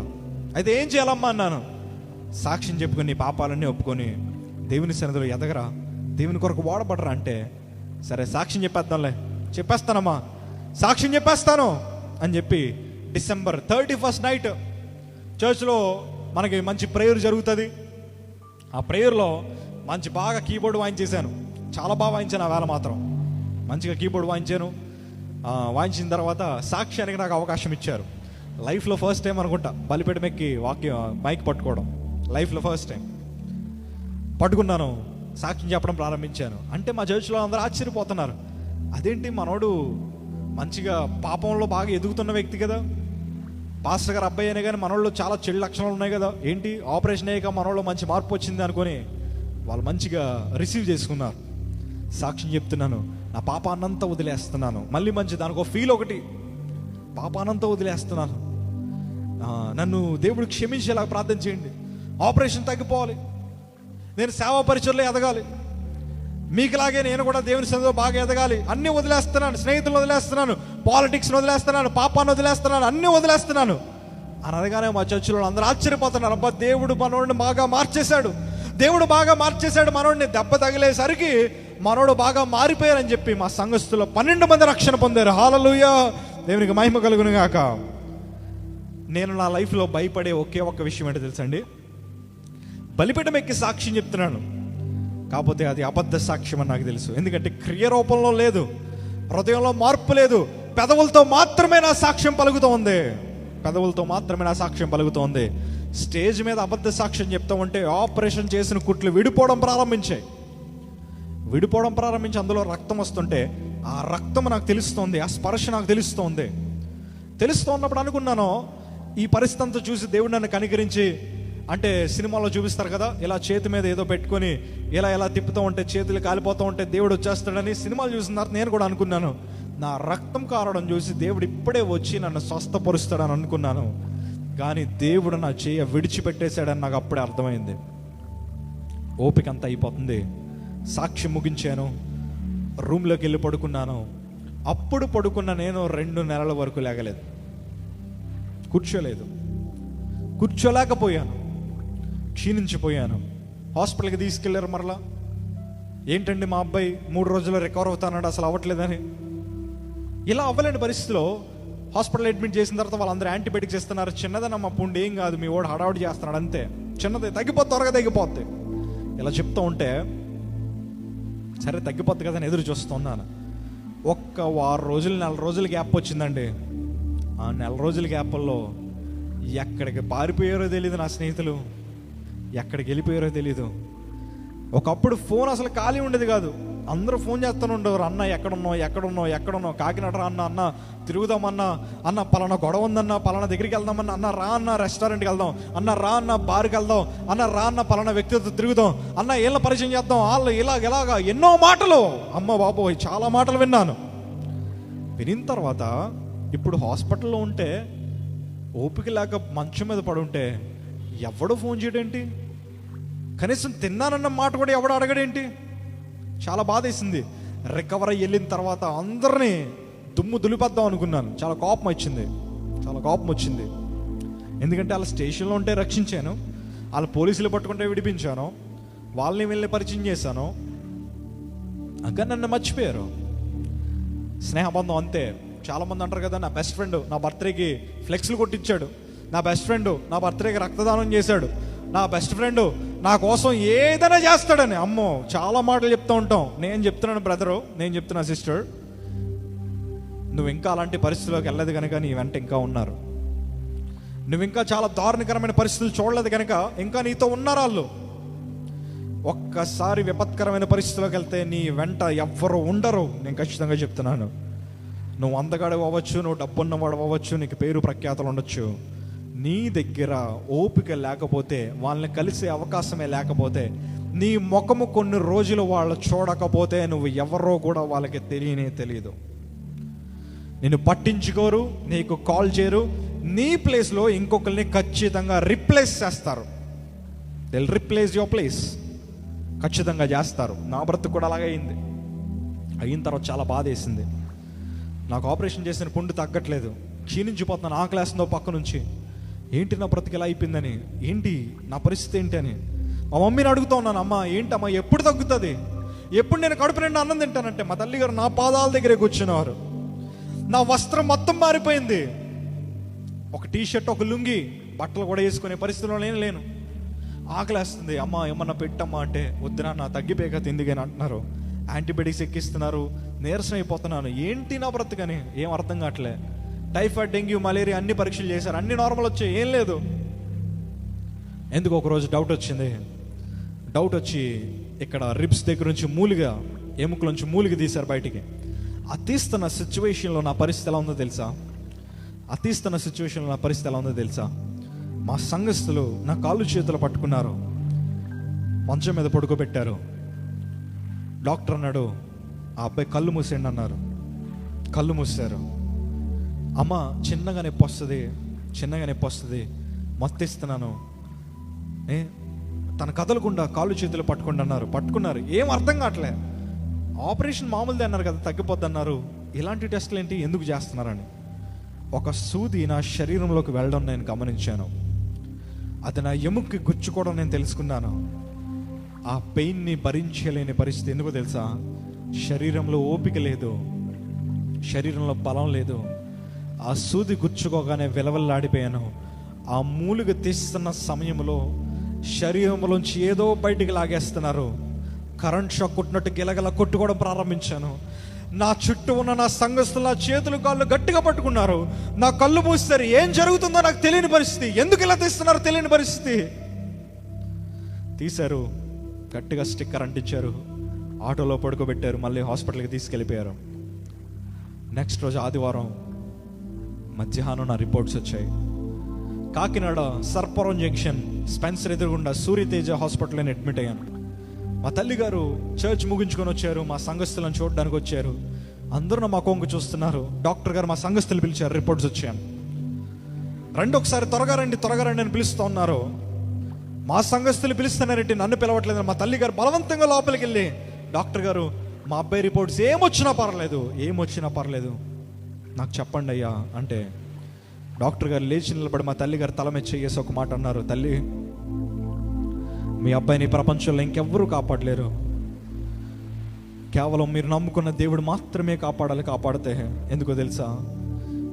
అయితే ఏం చేయాలమ్మా అన్నాను. సాక్ష్యం చెప్పుకొని నీ పాపాలన్నీ ఒప్పుకొని దేవుని సన్నిధిలో ఎదగరా, దేవుని కొరకు వాడబడరా అంటే, సరే సాక్ష్యం చెప్పేస్తానమ్మా, సాక్ష్యం చెప్పేస్తాను అని చెప్పి December 31st నైట్ చర్చ్లో మనకి మంచి ప్రేయర్ జరుగుతుంది. ఆ ప్రేయర్లో మంచి బాగా కీబోర్డ్ వాయించేశాను, చాలా బాగా వాయించాను. ఆ వేళ మాత్రం మంచిగా కీబోర్డ్ వాయించిన తర్వాత సాక్ష్యానికి నాకు అవకాశం ఇచ్చారు. లైఫ్లో ఫస్ట్ టైం అనుకుంటా బలిపీఠం ఎక్కి మైక్ పట్టుకోవడం, లైఫ్లో ఫస్ట్ టైం పట్టుకున్నాను, సాక్ష్యం చెప్పడం ప్రారంభించాను. అంటే మా చర్చ్లో అందరూ ఆశ్చర్యపోతున్నారు, అదేంటి మనోడు మంచిగా పాపంలో బాగా ఎదుగుతున్న వ్యక్తి కదా, పాస్టర్ గారు అబ్బాయి అయినా కానీ మనోళ్ళు చాలా చెడు లక్షణాలు ఉన్నాయి కదా, ఏంటి ఆపరేషన్ అయ్యాక మనోళ్ళు మంచి మార్పు వచ్చింది అనుకొని వాళ్ళు మంచిగా రిసీవ్ చేసుకున్నారు. సాక్ష్యం చెప్తున్నాను, నా పాపాన్నంతా వదిలేస్తున్నాను, మళ్ళీ మంచి దానికి ఒక ఫీల్ ఒకటి, పాపానంతా వదిలేస్తున్నాను, నన్ను దేవుడు క్షమించేలా ప్రార్థన చేయండి, ఆపరేషన్ తగ్గిపోవాలి, నేను సేవా పరిచర్లో ఎదగాలి, మీకులాగే నేను కూడా దేవుని సన్నిధిలో బాగా ఎదగాలి, అన్నీ వదిలేస్తున్నాను, స్నేహితులను వదిలేస్తున్నాను, పాలిటిక్స్ని వదిలేస్తున్నాను, పాపాన్ని వదిలేస్తున్నాను, అన్నీ వదిలేస్తున్నాను అని అనగానే మా చర్చిలో అందరూ ఆశ్చర్యపోతున్నారు. అబ్బా, దేవుడు మనోడిని బాగా మార్చేశాడు, దేవుడు బాగా మార్చేశాడు, మనోడిని దెబ్బ తగిలేసరికి మనోడు బాగా మారిపోయారని చెప్పి మా సంఘస్థులో 12 మంది రక్షణ పొందారు. హల్లెలూయా, దేవునికి మహిమ కలుగును గాక. నేను నా లైఫ్లో భయపడే ఒకే ఒక్క విషయం ఏంటో తెలుసండి, బలిపీఠం ఎక్కి సాక్ష్యం చెప్తున్నాను, కాకపోతే అది అబద్ధ సాక్ష్యం అని నాకు తెలుసు. ఎందుకంటే క్రియ రూపంలో లేదు, హృదయంలో మార్పు లేదు, పెదవులతో మాత్రమే నా సాక్ష్యం పలుకుతూ ఉంది, పెదవులతో మాత్రమే నా సాక్ష్యం పలుకుతూ ఉంది. స్టేజ్ మీద అబద్ధ సాక్ష్యం చెప్తూ ఉంటే ఆపరేషన్ చేసిన కుట్లు విడిపోవడం ప్రారంభించి అందులో రక్తం వస్తుంటే ఆ రక్తం నాకు తెలుస్తోంది, ఆ స్పర్శ నాకు తెలుస్తూ ఉన్నప్పుడు అనుకున్నాను, ఈ పరిస్థితి అంతా చూసి దేవుడు నన్ను కనికరించి, అంటే సినిమాలో చూపిస్తారు కదా, ఇలా చేతి మీద ఏదో పెట్టుకొని ఇలా తిప్పుతూ ఉంటే చేతులు కాలిపోతూ ఉంటే దేవుడు వచ్చేస్తాడని సినిమాలు చూసిన తర్వాత నేను కూడా అనుకున్నాను, నా రక్తం కారడం చూసి దేవుడు ఇప్పుడే వచ్చి నన్ను స్వస్థపరుస్తాడని అనుకున్నాను. కానీ దేవుడు నా చేయ విడిచిపెట్టేశాడని నాకు అప్పుడే అర్థమైంది. ఓపిక అంతా అయిపోతుంది, సాక్ష్యం ముగించాను, రూమ్లోకి వెళ్ళి పడుకున్నాను. అప్పుడు పడుకున్న నేను 2 నెలల వరకు లేగలేదు, కూర్చోలేకపోయాను, క్షీణించిపోయాను. హాస్పిటల్కి తీసుకెళ్ళారు. మరలా ఏంటండి మా అబ్బాయి 3 రోజుల్లో రికవర్ అవుతాన్నాడు, అసలు అవ్వట్లేదని. ఇలా అవ్వలేని పరిస్థితిలో హాస్పిటల్ అడ్మిట్ చేసిన తర్వాత వాళ్ళందరూ యాంటీబయాటిక్స్ ఇస్తున్నారు. చిన్నదనమ్మ పుండు, ఏం కాదు, మీ వాడు హడావుడి చేస్తున్నాడు అంతే, చిన్నది త్వరగా తగ్గిపోద్ది. ఇలా చెప్తూ ఉంటే సరే తగ్గిపోద్ది కదా అని ఎదురు చూస్తున్నాను. ఒక్క 6 రోజులు 4 రోజుల గ్యాప్ వచ్చిందండి. ఆ 4 రోజుల గ్యాప్లో ఎక్కడికి పారిపోయారో తెలియదు, నా స్నేహితులు ఎక్కడికి వెళ్ళిపోయారో తెలీదు. ఒకప్పుడు ఫోన్ అసలు ఖాళీ ఉండేది కాదు, అందరూ ఫోన్ చేస్తూనే ఉండేవారు, అన్న ఎక్కడున్నావు, కాకినాడ రా అన్న తిరుగుదామన్నా, అన్న పలానా గొడవ ఉందన్న, పలానా దగ్గరికి వెళ్దామన్నా, అన్న రా అన్న రెస్టారెంట్కి వెళ్దాం, అన్న రా అన్న బార్కి వెళ్దాం, అన్న రా అన్న పలానా వ్యక్తితో తిరుగుదాం, అన్న వీళ్ళ పరిచయం చేద్దాం, వాళ్ళు ఇలాగా ఎన్నో మాటలు. అమ్మ బాబోయ్, చాలా మాటలు విన్నాను. వినిన తర్వాత ఇప్పుడు హాస్పిటల్లో ఉంటే ఓపిక లేక మంచం మీద పడుంటే ఎవడు ఫోన్ చేయడేంటి, కనీసం తిన్నానన్న మాట కూడా ఎవడు అడగడేంటి, చాలా బాధ వేసింది. రికవర్ అయ్యి వెళ్ళిన తర్వాత అందరినీ దుమ్ము దులిపేద్దాం అనుకున్నాను. చాలా కోపం వచ్చింది. ఎందుకంటే వాళ్ళ స్టేషన్లో ఉంటే రక్షించాను, వాళ్ళ పోలీసులు పట్టుకుంటే విడిపించాను, వాళ్ళని వెళ్ళి పరిచయం చేశాను, ఇంకా నన్ను మర్చిపోయారు. స్నేహబంధం అంతే. చాలామంది అంటారు కదా, నా బెస్ట్ ఫ్రెండ్ నా బర్త్డేకి ఫ్లెక్స్లు కొట్టించాడు, నా బెస్ట్ ఫ్రెండ్ నా బర్త్డేకి రక్తదానం చేశాడు, నా బెస్ట్ ఫ్రెండ్ నా కోసం ఏదైనా చేస్తాడని. అమ్మో, చాలా మాటలు చెప్తూ ఉంటాం. నేను చెప్తున్నాను బ్రదరు, నేను చెప్తున్నా సిస్టర్, నువ్వు ఇంకా అలాంటి పరిస్థితుల్లోకి వెళ్ళలేదు కనుక నీ వెంట ఇంకా ఉన్నారు. నువ్వు ఇంకా చాలా దారుణకరమైన పరిస్థితులు చూడలేదు కనుక ఇంకా నీతో ఉన్నారు వాళ్ళు. ఒక్కసారి విపత్కరమైన పరిస్థితుల్లోకి వెళ్తే నీ వెంట ఎవ్వరు ఉండరు. నేను ఖచ్చితంగా చెప్తున్నాను. నువ్వు అందగాడు అవ్వచ్చు, నువ్వు డబ్బున్నవాడు అవ్వచ్చు, నీకు పేరు ప్రఖ్యాతలు ఉండొచ్చు, నీ దగ్గర ఓపిక లేకపోతే, వాళ్ళని కలిసే అవకాశమే లేకపోతే, నీ ముఖము కొన్ని రోజులు వాళ్ళు చూడకపోతే నువ్వు ఎవరో కూడా వాళ్ళకి తెలియదు. నిన్ను పట్టించుకోరు, నీకు కాల్ చేయరు, నీ ప్లేస్లో ఇంకొకరిని ఖచ్చితంగా రిప్లేస్ చేస్తారు. They will replace your place, ఖచ్చితంగా చేస్తారు. నా బ్రతుకు కూడా అలాగే అయింది. అయిన తర్వాత చాలా బాధ వేసింది. నాకు ఆపరేషన్ చేసిన పుండు తగ్గట్లేదు, క్షీణించిపోతున్నాను, ఆకలేస్తుందో పక్క నుంచి. ఏంటి నా బ్రతికి ఎలా అయిపోయిందని, ఏంటి నా పరిస్థితి ఏంటి అని మా మమ్మీని అడుగుతూ ఉన్నాను. అమ్మ ఏంటమ్మా ఎప్పుడు తగ్గుతుంది, ఎప్పుడు నేను కడుపు నిండా అన్నం తింటానంటే మా తల్లిగారు నా పాదాల దగ్గరే కూర్చున్నారు. నా వస్త్రం మొత్తం మారిపోయింది. ఒక టీషర్ట్, ఒక లుంగి, బట్టలు కూడా వేసుకునే పరిస్థితిలో నేను లేను. ఆకలేస్తుంది, అమ్మ ఏమన్నా పెట్టమ్మా అంటే వద్దునా, నా తగ్గిపోయాక తిందిగాని అంటున్నారు. యాంటీబయాటిక్స్ ఎక్కిస్తున్నారు, నీరసం అయిపోతున్నాను. ఏంటి నా బ్రతుకని ఏం అర్థం కావట్లే. టైఫాయిడ్, డెంగ్యూ, మలేరియా అన్ని పరీక్షలు చేశారు, అన్ని నార్మల్ వచ్చాయి, ఏం లేదు. ఎందుకు ఒకరోజు డౌట్ వచ్చి ఇక్కడ రిబ్స్ దగ్గర నుంచి మూలిగా, ఎముకల నుంచి మూలిగా తీశారు బయటికి. ఆ తీస్తున్న సిచ్యువేషన్లో నా పరిస్థితి ఎలా ఉందో తెలుసా? మా సంఘస్థులు నా కాళ్ళు చేతులు పట్టుకున్నారు, మంచం మీద పడుకోబెట్టారు. డాక్టర్ అన్నాడు, ఆ అబ్బాయి కళ్ళు మూసేయండి అన్నారు. కళ్ళు మూసారు. అమ్మ చిన్నగా నొప్పి వస్తుంది, మత్తిస్తున్నాను, తన కదలకుండా కాళ్ళు చేతులు పట్టుకోండి అన్నారు. పట్టుకున్నారు, ఏం అర్థం కావట్లే. ఆపరేషన్ మామూలుది అన్నారు కదా, తగ్గిపోద్ది అన్నారు. ఇలాంటి టెస్టులు ఏంటి, ఎందుకు చేస్తున్నారని. ఒక సూది నా శరీరంలోకి వెళ్ళడం నేను గమనించాను. అది నా ఎముక్కి గుచ్చుకోవడం నేను తెలుసుకున్నాను. ఆ పెయిన్ని భరించలేని పరిస్థితి. ఎందుకో తెలుసా? శరీరంలో ఓపిక లేదు, శరీరంలో బలం లేదు. ఆ సూది గుచ్చుకోగానే విలవల్లాడిపోయాను. ఆ మూలుగ తీస్తున్న సమయంలో శరీరంలోంచి ఏదో బయటికి లాగేస్తున్నారు. కరెంట్ షాక్ కొట్టినట్టు గిలగల కొట్టుకోవడం ప్రారంభించాను. నా చుట్టూ ఉన్న నా సంఘస్థులు నా చేతులు కాళ్ళు గట్టిగా పట్టుకున్నారు. నా కళ్ళు మూస్తారు. ఏం జరుగుతుందో నాకు తెలియని పరిస్థితి. ఎందుకు ఇలా తీస్తున్నారో తెలియని పరిస్థితి. తీశారు, గట్టిగా స్టిక్కర్ అంటించారు, ఆటోలో పడుకోబెట్టారు, మళ్ళీ హాస్పిటల్కి తీసుకెళ్ళిపోయారు. నెక్స్ట్ రోజు ఆదివారం మధ్యాహ్నం నా రిపోర్ట్స్ వచ్చాయి. కాకినాడ సర్పవరం జంక్షన్ స్పెన్సర్ ఎదురుగుండా సూర్యతేజ హాస్పిటల్లో అడ్మిట్ అయ్యాను. మా తల్లిగారు చర్చ్ ముగించుకొని వచ్చారు, మా సంఘస్థులను చూడడానికి వచ్చారు. అందరూ మా కొంగు చూస్తున్నారు. డాక్టర్ గారు మా సంఘస్థులు పిలిచారు, రిపోర్ట్స్ వచ్చాను. రండి ఒకసారి, త్వరగా రండి అని పిలుస్తూ ఉన్నారు. మా సంఘస్థులు పిలుస్తున్నారంటే నన్ను పిలవట్లేదు. మా తల్లిగారు బలవంతంగా లోపలికి వెళ్ళి, డాక్టర్ గారు మా అబ్బాయి రిపోర్ట్స్ ఏమొచ్చినా పర్లేదు నాకు చెప్పండి అయ్యా అంటే, డాక్టర్ గారు లేచి నిలబడి మా తల్లిగారు తల మీద చేసి ఒక మాట అన్నారు. తల్లి, మీ అబ్బాయిని ప్రపంచంలో ఇంకెవ్వరూ కాపాడలేరు. కేవలం మీరు నమ్ముకున్న దేవుడు మాత్రమే కాపాడితే. ఎందుకో తెలుసా?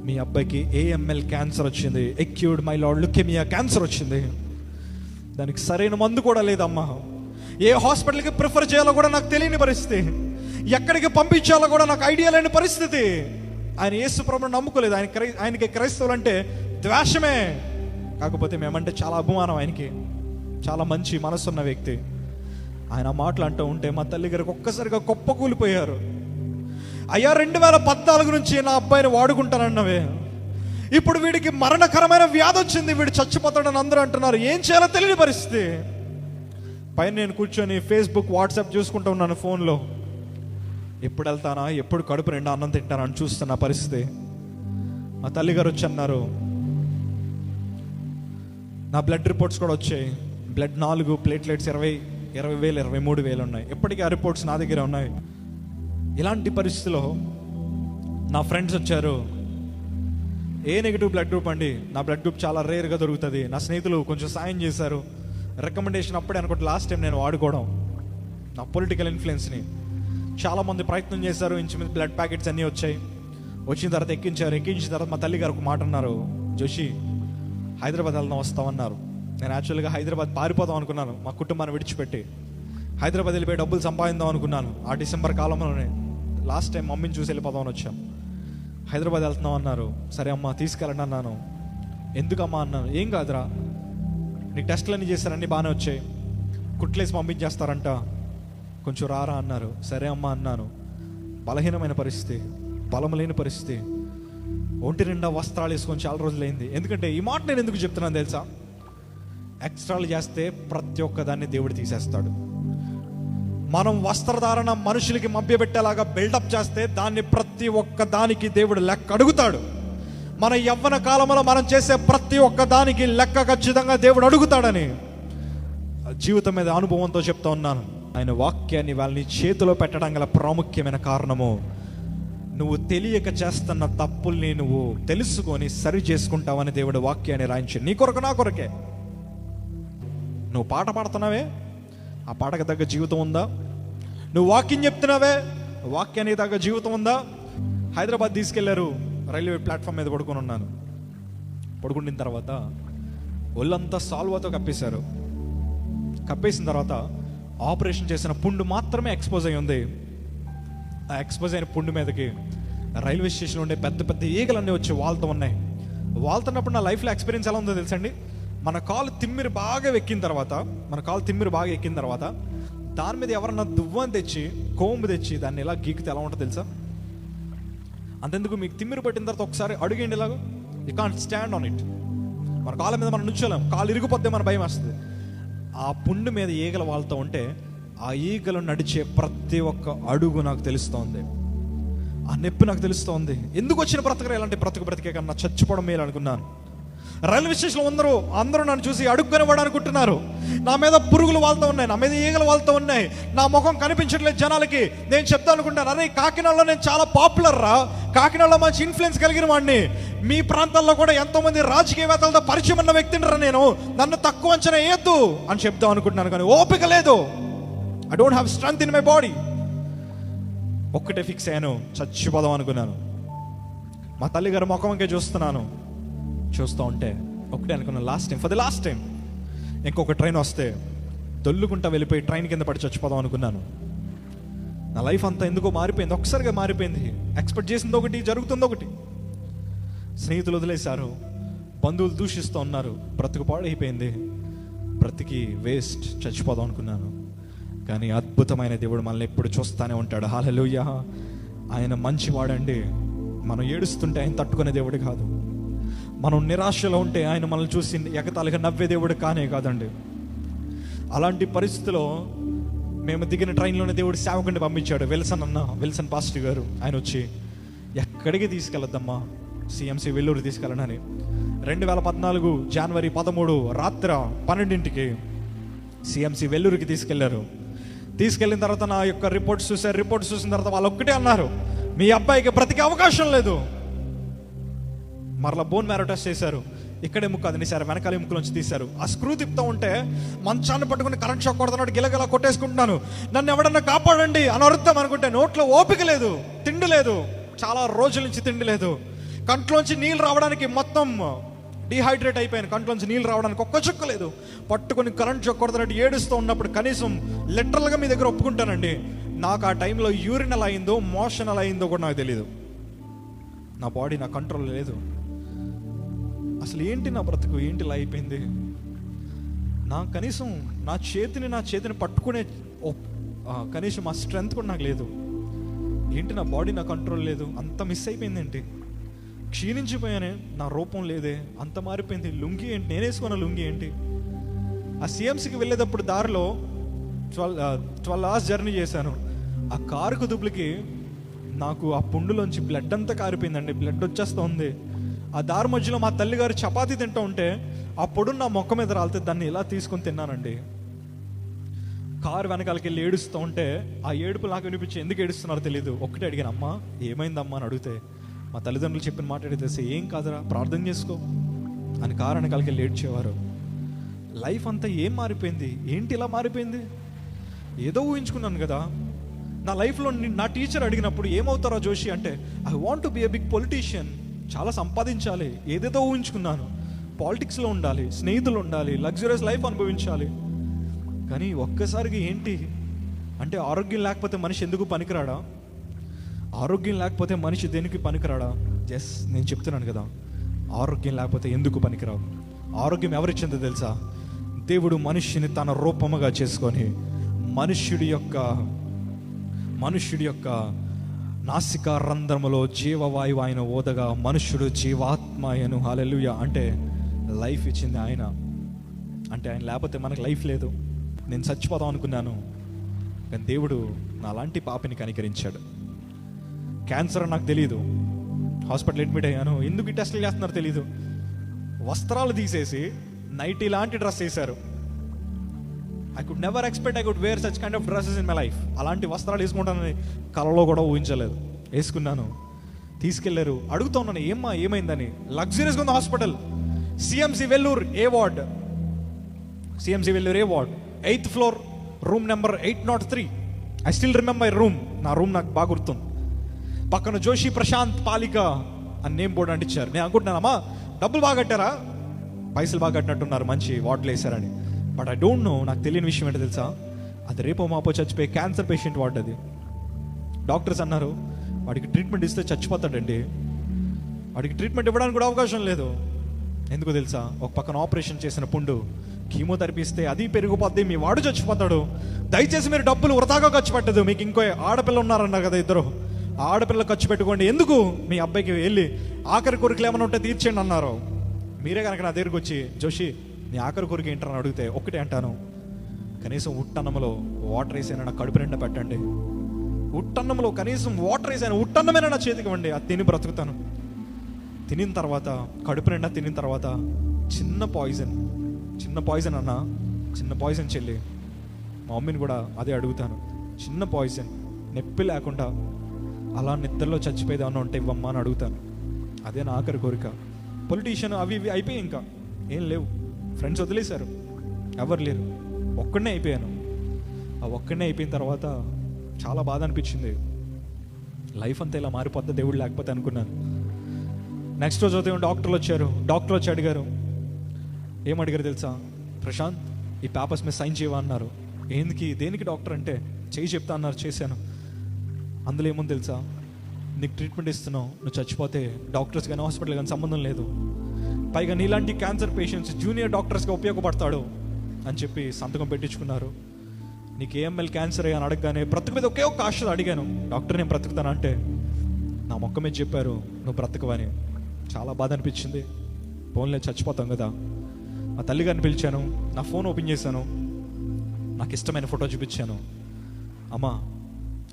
మీ అబ్బాయికి AML క్యాన్సర్ వచ్చింది, అక్యూట్ మైలాయిడ్ లుకేమియా క్యాన్సర్ వచ్చింది. దానికి సరైన మందు కూడా లేదమ్మా. ఏ హాస్పిటల్కి ప్రిఫర్ చేయాలో కూడా నాకు తెలియని పరిస్థితి, ఎక్కడికి పంపించాలో కూడా నాకు ఐడియా లేని పరిస్థితి. ఆయన యేసు ప్రభువుని నమ్ముకోలేదు. ఆయనకి క్రైస్తవులు అంటే ద్వేషమే. కాకపోతే మేమంటే చాలా అభిమానం. ఆయనకి చాలా మంచి మనసున్న వ్యక్తి. ఆయన మాటలు అంటూ ఉంటే మా తల్లి గారికి ఒక్కసారిగా కుప్పకూలిపోయారు. అయ్యా, 2014 నుంచి నా అబ్బాయిని వాడుకుంటానన్నవే, ఇప్పుడు వీడికి మరణకరమైన వ్యాధి వచ్చింది, వీడు చచ్చిపోతాడని అందరూ అంటున్నారు. ఏం చేయాలో తెలియని పరిస్థితి. పైన నేను కూర్చొని ఫేస్బుక్ వాట్సాప్ చూసుకుంటూ ఉన్నాను ఫోన్లో. ఎప్పుడు వెళ్తానా, ఎప్పుడు కడుపు నిండా అన్నం తింటానా అని చూస్తున్న పరిస్థితి. మా తల్లిగారు వచ్చి అన్నారు, నా బ్లడ్ రిపోర్ట్స్ కూడా వచ్చాయి. బ్లడ్ 4, ప్లేట్లెట్స్ 20,000 23,000 ఉన్నాయి. ఎప్పటికీ ఆ రిపోర్ట్స్ నా దగ్గర ఉన్నాయి. ఇలాంటి పరిస్థితిలో నా ఫ్రెండ్స్ వచ్చారు. ఏ నెగిటివ్ బ్లడ్ గ్రూప్ అండి, నా బ్లడ్ గ్రూప్ చాలా రేర్గా దొరుకుతుంది. నా స్నేహితులు కొంచెం సాయం చేశారు, రికమెండేషన్ అప్పుడే అనుకుంటే లాస్ట్ టైం నేను వాడుకోవడం. నా పొలిటికల్ ఇన్ఫ్లుయెన్స్ని చాలామంది ప్రయత్నం చేశారు. ఇంచుమించు బ్లడ్ ప్యాకెట్స్ అన్నీ వచ్చాయి. వచ్చిన తర్వాత ఎక్కించిన తర్వాత మా తల్లి గారు ఒక మాట అన్నారు, జోషి హైదరాబాద్ వెళ్దాం వస్తామన్నారు. నేను యాక్చువల్గా హైదరాబాద్ పారిపోదాం అనుకున్నాను, మా కుటుంబాన్ని విడిచిపెట్టి హైదరాబాద్ వెళ్ళిపోయి డబ్బులు సంపాదిద్దాం అనుకున్నాను. ఆ డిసెంబర్ కాలంలోనే లాస్ట్ టైం మమ్మీని చూసి వెళ్ళిపోదామని వచ్చాం. హైదరాబాద్ వెళ్తున్నాం అన్నారు. సరే అమ్మా తీసుకెళ్ళండి అన్నాను. ఎందుకమ్మా అన్నాను. ఏం కాదురా, నీకు టెస్టులు అన్నీ చేశారు, అన్నీ బాగానే వచ్చాయి, కుట్లేసి పంపించేస్తారంట, కొంచెం రారా అన్నారు. సరే అమ్మా అన్నాను. బలహీనమైన పరిస్థితి, బలం లేని పరిస్థితి, ఒంటి నిండా వస్త్రాలు వేసుకొని చాలా రోజులైంది. ఎందుకంటే ఈ మాట నేను ఎందుకు చెప్తున్నాను తెలుసా? ఎక్స్ట్రాలు చేస్తే ప్రతి ఒక్కదాన్ని దేవుడు తీసేస్తాడు. మనం వస్త్రధారణ మనుషులకి మభ్యపెట్టేలాగా బిల్డప్ చేస్తే దాన్ని ప్రతి ఒక్క దానికి దేవుడు లెక్క అడుగుతాడు. మన యవ్వన కాలంలో మనం చేసే ప్రతి ఒక్క దానికి లెక్క ఖచ్చితంగా దేవుడు అడుగుతాడని జీవితం మీద అనుభవంతో చెప్తా ఉన్నాను. ఆయన వాక్యాన్ని వాళ్ళని చేతిలో పెట్టడం గల ప్రాముఖ్యమైన కారణము, నువ్వు తెలియక చేస్తున్న తప్పుల్ని నువ్వు తెలుసుకొని సరి చేసుకుంటావని దేవుడు వాక్యాన్ని రాయించి నీ కొరకు నా కొరకే. నువ్వు పాట పాడుతున్నావే, ఆ పాటకు తగ్గ జీవితం ఉందా? నువ్వు వాక్యం చెప్తున్నావే, వాక్యానికి తగ్గ జీవితం ఉందా? హైదరాబాద్ తీసుకెళ్లారు, రైల్వే ప్లాట్ఫామ్ మీద పడుకొని ఉన్నాను. పడుకున్న తర్వాత ఒళ్ళంతా సాల్వాతో కప్పేశారు. కప్పేసిన తర్వాత ఆపరేషన్ చేసిన పుండు మాత్రమే ఎక్స్పోజ్ అయి ఉంది. ఆ ఎక్స్పోజ్ అయిన పుండు మీదకి రైల్వే స్టేషన్లో ఉండే పెద్ద పెద్ద ఈగలన్నీ వచ్చి వాళ్తూ ఉన్నాయి. వాళ్తున్నప్పుడు నా లైఫ్లో ఎక్స్పీరియన్స్ ఎలా ఉందో తెలుసండి? మన కాలు తిమ్మిరి బాగా ఎక్కిన తర్వాత దాని మీద ఎవరన్నా దువ్వని తెచ్చి కోంబు తెచ్చి దాన్ని ఎలా గీకితే ఎలా ఉంటుందో తెలుసా? అంతెందుకు, మీకు తిమ్మిరి పట్టిన తర్వాత ఒకసారి అడుగండి ఇలాగో, you can't stand on it. మన కాళ్ళ మీద మనం నుంచోలేం, కాలు ఇరిగిపోతే మన భయం వస్తుంది. ఆ పుండు మీద ఈగలు వాళ్తూ ఉంటే ఆ ఈగలు నడిచే ప్రతి ఒక్క అడుగు నాకు తెలుస్తోంది. ఆ నొప్పి నాకు తెలుస్తోంది. ఎందుకు వచ్చిన బ్రతకరు, ఎలాంటి బ్రతికే కన్నా చచ్చిపోవడం మేలు అనుకున్నాను. రైల్వే స్టేషన్లో అందరూ నన్ను చూసి అడుక్కునేవాడు అనుకుంటున్నారు. నా మీద పురుగులు వాళ్తూ ఉన్నాయి, నా మీద ఈగలు వాళ్తూ ఉన్నాయి, నా ముఖం కనిపించట్లేదు జనాలకి. నేను చెప్తా అనుకుంటాను, అరే కాకినాడలో నేను చాలా పాపులర్ రా, కాకినాడలో మంచి ఇన్ఫ్లుయెన్స్ కలిగిన వాడిని, మీ ప్రాంతాల్లో కూడా ఎంతోమంది రాజకీయవేత్తలతో పరిచయం ఉన్న వ్యక్తిని రా నేను, నన్ను తక్కువ అంచనా వేయద్దు అని చెప్దాం అనుకుంటున్నాను. కానీ ఓపిక లేదు. I don't have strength in my body. ఒక్కటే ఫిక్స్ అయ్యాను, చచ్చిపోదాం అనుకున్నాను. మా తల్లిగారు ముఖంకే చూస్తూ ఉంటే ఒకటే అనుకున్నాను, ఫర్ ది లాస్ట్ టైం ఇంకొక ట్రైన్ వస్తే దొల్లుకుంటా వెళ్ళిపోయి ట్రైన్ కింద పడి చచ్చిపోదాం అనుకున్నాను. నా లైఫ్ అంతా ఎందుకో మారిపోయింది, ఒక్కసారిగా మారిపోయింది. ఎక్స్పెక్ట్ చేసింది ఒకటి, జరుగుతుంది ఒకటి. స్నేహితులు వదిలేశారు, బంధువులు దూషిస్తూ ఉన్నారు, బ్రతుకు పాడైపోయింది, బ్రతికి వేస్ట్, చచ్చిపోదాం అనుకున్నాను. కానీ అద్భుతమైన దేవుడు మనల్ని ఎప్పుడు చూస్తూనే ఉంటాడు. హల్లెలూయా. ఆయన మంచివాడండి. మనం ఏడుస్తుంటే ఆయన తట్టుకునే దేవుడు కాదు. మనం నిరాశలో ఉంటే ఆయన మనల్ని చూసి ఎగతాళిగా నవ్వే దేవుడు కానే కాదండి. అలాంటి పరిస్థితిలో మేము దిగిన ట్రైన్లోనే దేవుడు సేవకుడిని పంపించాడు, విల్సన్ పాస్టర్ గారు. ఆయన వచ్చి ఎక్కడికి తీసుకెళ్ళొద్దమ్మా, సిఎంసి వెల్లూరు తీసుకెళ్ళనని. 2014 జనవరి 13 రాత్రి 12ంటికి సిఎంసి వెల్లూరుకి తీసుకెళ్ళిన తర్వాత నా యొక్క రిపోర్ట్స్ చూసిన తర్వాత వాళ్ళు ఒక్కటే అన్నారు, మీ అబ్బాయికి బ్రతికే అవకాశం లేదు. మరలా బోన్ మ్యారో టెస్ట్ చేశారు, ఇక్కడే ముక్కు అది తీశారు, వెనకాల ముక్కులోంచి తీశారు. ఆ స్క్రూ తిప్పుతూ ఉంటే మంచాన్ని పట్టుకుని కరెంట్ షాక్ కొడుతున్నాడు, గిలగల కొట్టేసుకుంటున్నాను. నన్ను ఎవడన్నా కాపాడండి అని అరుద్దాం అనుకుంటే నోట్లో ఓపిక లేదు, తిండి లేదు, చాలా రోజుల నుంచి తిండి లేదు. కంట్లోంచి నీళ్ళు రావడానికి మొత్తం డిహైడ్రేట్ అయిపోయాను, కంట్లోంచి నీళ్ళు రావడానికి ఒక్క చుక్క లేదు. పట్టుకుని కరెంట్ షాక్ కొడుతున్నట్టు ఏడుస్తూ ఉన్నప్పుడు కనీసం లిటరల్గా మీ దగ్గర ఒప్పుకుంటానండి, నాకు ఆ టైంలో యూరిన్ ఎలా అయిందో, మోషన్ ఎలా అయిందో కూడా నాకు తెలియదు. నా బాడీ నా కంట్రోల్ లేదు. అసలు ఏంటి నా బ్రతుకు, ఏంటి ఇలా అయిపోయింది? కనీసం నా చేతిని పట్టుకునే కనీసం ఆ స్ట్రెంగ్త్ కూడా నాకు లేదు. ఏంటి నా బాడీ నా కంట్రోల్ లేదు, అంత మిస్ అయిపోయింది. ఏంటి క్షీణించిపోయానే, నా రూపం లేదే, అంత మారిపోయింది. లుంగి ఏంటి, నేను వేసుకున్న లుంగి ఏంటి? ఆ సిఎంసికి వెళ్ళేటప్పుడు దారిలో 12 hours జర్నీ చేశాను. ఆ కారు కుదుపులకి నాకు ఆ పుండులోంచి బ్లడ్ అంతా కారిపోయిందండి, బ్లడ్ వచ్చేస్తూ ఉంది. ఆ దారి మధ్యలో మా తల్లిగారు చపాతీ తింటూ ఉంటే ఆ పొడు నా మొక్క మీద రాలితే దాన్ని ఇలా తీసుకొని తిన్నానండి. కారు వెనకాలకి వెళ్ళి ఏడుస్తూ ఉంటే ఆ ఏడుపు నాకు వినిపించి ఎందుకు ఏడుస్తున్నారో తెలియదు. ఒక్కటే అడిగాను, అమ్మా ఏమైందమ్మా అని అడిగితే మా తల్లిదండ్రులు చెప్పిన మాట అడిగితే ఏం కాదురా, ప్రార్థన చేసుకో అని కారు వెనకాలకి వెళ్ళి ఏడ్చేవారు. లైఫ్ అంతా ఏం మారిపోయింది, ఏంటి ఇలా మారిపోయింది? ఏదో ఊహించుకున్నాను కదా. నా లైఫ్లో నా టీచర్ అడిగినప్పుడు ఏమవుతారో జోషి అంటే, I want to be a big politician, చాలా సంపాదించాలి, ఏదేదో ఊహించుకున్నాను. పాలిటిక్స్లో ఉండాలి, స్నేహితులు ఉండాలి, లగ్జరియస్ లైఫ్ అనుభవించాలి. కానీ ఒక్కసారిగా ఏంటి అంటే, ఆరోగ్యం లేకపోతే మనిషి ఎందుకు పనికిరాడా? ఆరోగ్యం లేకపోతే మనిషి దేనికి పనికిరాడా? ఎస్, నేను చెప్తున్నాను కదా, ఆరోగ్యం లేకపోతే ఎందుకు పనికిరావు. ఆరోగ్యం ఎవరిచ్చిందో తెలుసా? దేవుడు మనిషిని తన రూపముగా చేసుకొని మనుష్యుడి యొక్క నాసికా రంధ్రములో జీవవాయువు ఆయన ఓదగా మనుష్యుడు జీవాత్మయను. హల్లెలూయా. అంటే లైఫ్ ఇచ్చింది ఆయన. అంటే ఆయన లేకపోతే మనకు లైఫ్ లేదు. నేను చచ్చిపోదాం అనుకున్నాను, కానీ దేవుడు నా లాంటి పాపిని కనికరించాడు. క్యాన్సర్ నాకు తెలియదు, హాస్పిటల్ అడ్మిట్ అయ్యాను. ఎందుకు ఈ టెస్టులు చేస్తున్నారో తెలియదు. వస్త్రాలు తీసేసి నైటీ లాంటి డ్రెస్ వేశారు. I could never expect I could wear such kind of dresses in my life. అలాంటి వస్త్రాలు వేసుకుంటానని కలలో కూడా ఊహించలేదు. వేసుకున్నాను, తీసుకెళ్లారు. అడుగుతూ ఉన్నాను, ఏమైందని. లగ్జరీస్గా ఉంది hospital. CMC Vellore A ward, 8th floor, room number 803. I still remember room. నా రూమ్ నాకు బాగా గుర్తుంది. పక్కన జోషి ప్రశాంత్ పాలిక అని నేమ్ బోర్డు అంటించారు. నేను అనుకుంటున్నాను, అమ్మా డబ్బులు బాగా కట్టారా, పైసలు బాగా కట్టినట్టున్నారు, మంచి వార్డులు వేసారని. బట్ ఐ డోంట్ నో, నాకు తెలియని విషయం ఏంటో తెలుసా? అది రేపో మాపో చచ్చిపోయి క్యాన్సర్ పేషెంట్ వార్డు. అది డాక్టర్స్ అన్నారు వాడికి ట్రీట్మెంట్ ఇస్తే చచ్చిపోతాడండి. వాడికి ట్రీట్మెంట్ ఇవ్వడానికి కూడా అవకాశం లేదు. ఎందుకు తెలుసా? ఒక పక్కన ఆపరేషన్ చేసిన పుండు, కీమోథెరపీ ఇస్తే అది పెరిగిపోద్ది, మీ వాడు చచ్చిపోతాడు. దయచేసి మీరు డబ్బులు వృధాగా ఖర్చు పెట్టదు. మీకు ఇంకో ఆడపిల్ల ఉన్నారన్నారు కదా, ఇద్దరు ఆడపిల్ల ఖర్చు పెట్టుకోండి. ఎందుకు? మీ అబ్బాయికి వెళ్ళి ఆఖరి కోరికలు ఏమైనా ఉంటే తీర్చేయండి అన్నారు. మీరే కనుక నా దగ్గరికి వచ్చి, జోషి నీ ఆఖరి కోరిక ఏంటని అడిగితే ఒక్కటే అంటాను, కనీసం ఉట్టన్నంలో వాటర్ వేసైనా నా కడుపు నిండా పెట్టండి. ఉట్టన్నంలో కనీసం వాటర్ వేసాను, ఉట్టన్నమైనా నా చేతికి ఇవ్వండి, అది తిని బ్రతుకుతాను. తినిన తర్వాత, కడుపు నిండా తినిన తర్వాత చిన్న పాయిజన్ అన్న, చిన్న పాయిజన్ చెల్లి. మా మమ్మీని కూడా అదే అడుగుతాను, చిన్న పాయిజన్, నొప్పి లేకుండా అలా నిద్రలో చచ్చిపోయేదాన్ని ఉంటే ఇవ్వమ్మా అని అడుగుతాను. అదే నా ఆఖరి కోరిక. పొలిటీషియన్ అవి ఇవి అయిపోయి ఇంకా ఏం లేవు, ఫ్రెండ్స్ వదిలేశారు, ఎవరు లేరు, ఒక్కడనే అయిపోయాను. ఆ ఒక్కడనే అయిపోయిన తర్వాత చాలా బాధ అనిపించింది. లైఫ్ అంతా ఇలా మారిపోద్ది దేవుడు లేకపోతే అనుకున్నాను. నెక్స్ట్ రోజు ఉదయం డాక్టర్ వచ్చి అడిగారు. ఏమడిగారు తెలుసా? ప్రశాంత్, ఈ పేపర్స్ మీద సైన్ చేయవా అన్నారు. దేనికి డాక్టర్ అంటే, చేయి చెప్తా అన్నారు, చేశాను. అందులో ఏముంది తెలుసా? నీకు ట్రీట్మెంట్ ఇస్తున్నావు, నువ్వు చచ్చిపోతే డాక్టర్స్ కానీ హాస్పిటల్ కానీ సంబంధం లేదు, పైగా నీలాంటి క్యాన్సర్ పేషెంట్స్ జూనియర్ డాక్టర్స్గా ఉపయోగపడతాడు అని చెప్పి సంతకం పెట్టించుకున్నారు. నీకు ఏఎంఎల్ క్యాన్సర్ అని అడగగానే బ్రతుకు మీద ఒకే ఒక్క ఆశ అడిగాను, డాక్టర్ నేను బ్రతుకుతాను అంటే నా మొక్క మీద చెప్పారు నువ్వు బ్రతకవని. చాలా బాధ అనిపించింది. ఫోన్లో చచ్చిపోతాం కదా. మా తల్లిగారిని పిలిచాను, నా ఫోన్ ఓపెన్ చేశాను, నాకు ఇష్టమైన ఫోటో చూపించాను. అమ్మా,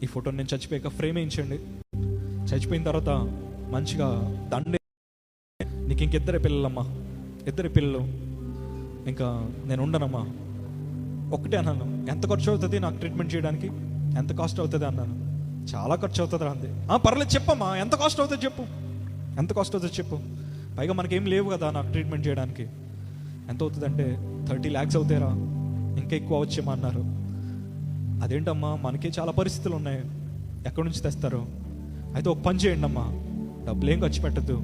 ఈ ఫోటోని నేను చచ్చిపోయాక ఫ్రేమ్ వేయించండి. చచ్చిపోయిన తర్వాత మంచిగా దండే, నీకు ఇంకిద్దరే పిల్లలమ్మా, ఇద్దరు పిల్లలు, ఇంకా నేను ఉండనమ్మా. ఒకటే అన్నాను, ఎంత ఖర్చు అవుతుంది నాకు ట్రీట్మెంట్ చేయడానికి, ఎంత కాస్ట్ అవుతుంది అన్నాను. చాలా ఖర్చు అవుతుంది అంది. పర్లేదు చెప్పమ్మా, ఎంత కాస్ట్ అవుతుంది చెప్పు. పైగా మనకేం లేవు కదా నాకు ట్రీట్మెంట్ చేయడానికి. ఎంత అవుతుందంటే 30 lakhs అవుతారా, ఇంకా ఎక్కువ వచ్చేమో అన్నారు. అదేంటమ్మా, మనకే చాలా పరిస్థితులు ఉన్నాయి, ఎక్కడి నుంచి తెస్తారు? అయితే ఒక పని చేయండి అమ్మా, డబ్బులు ఏం ఖర్చు పెట్టద్దు,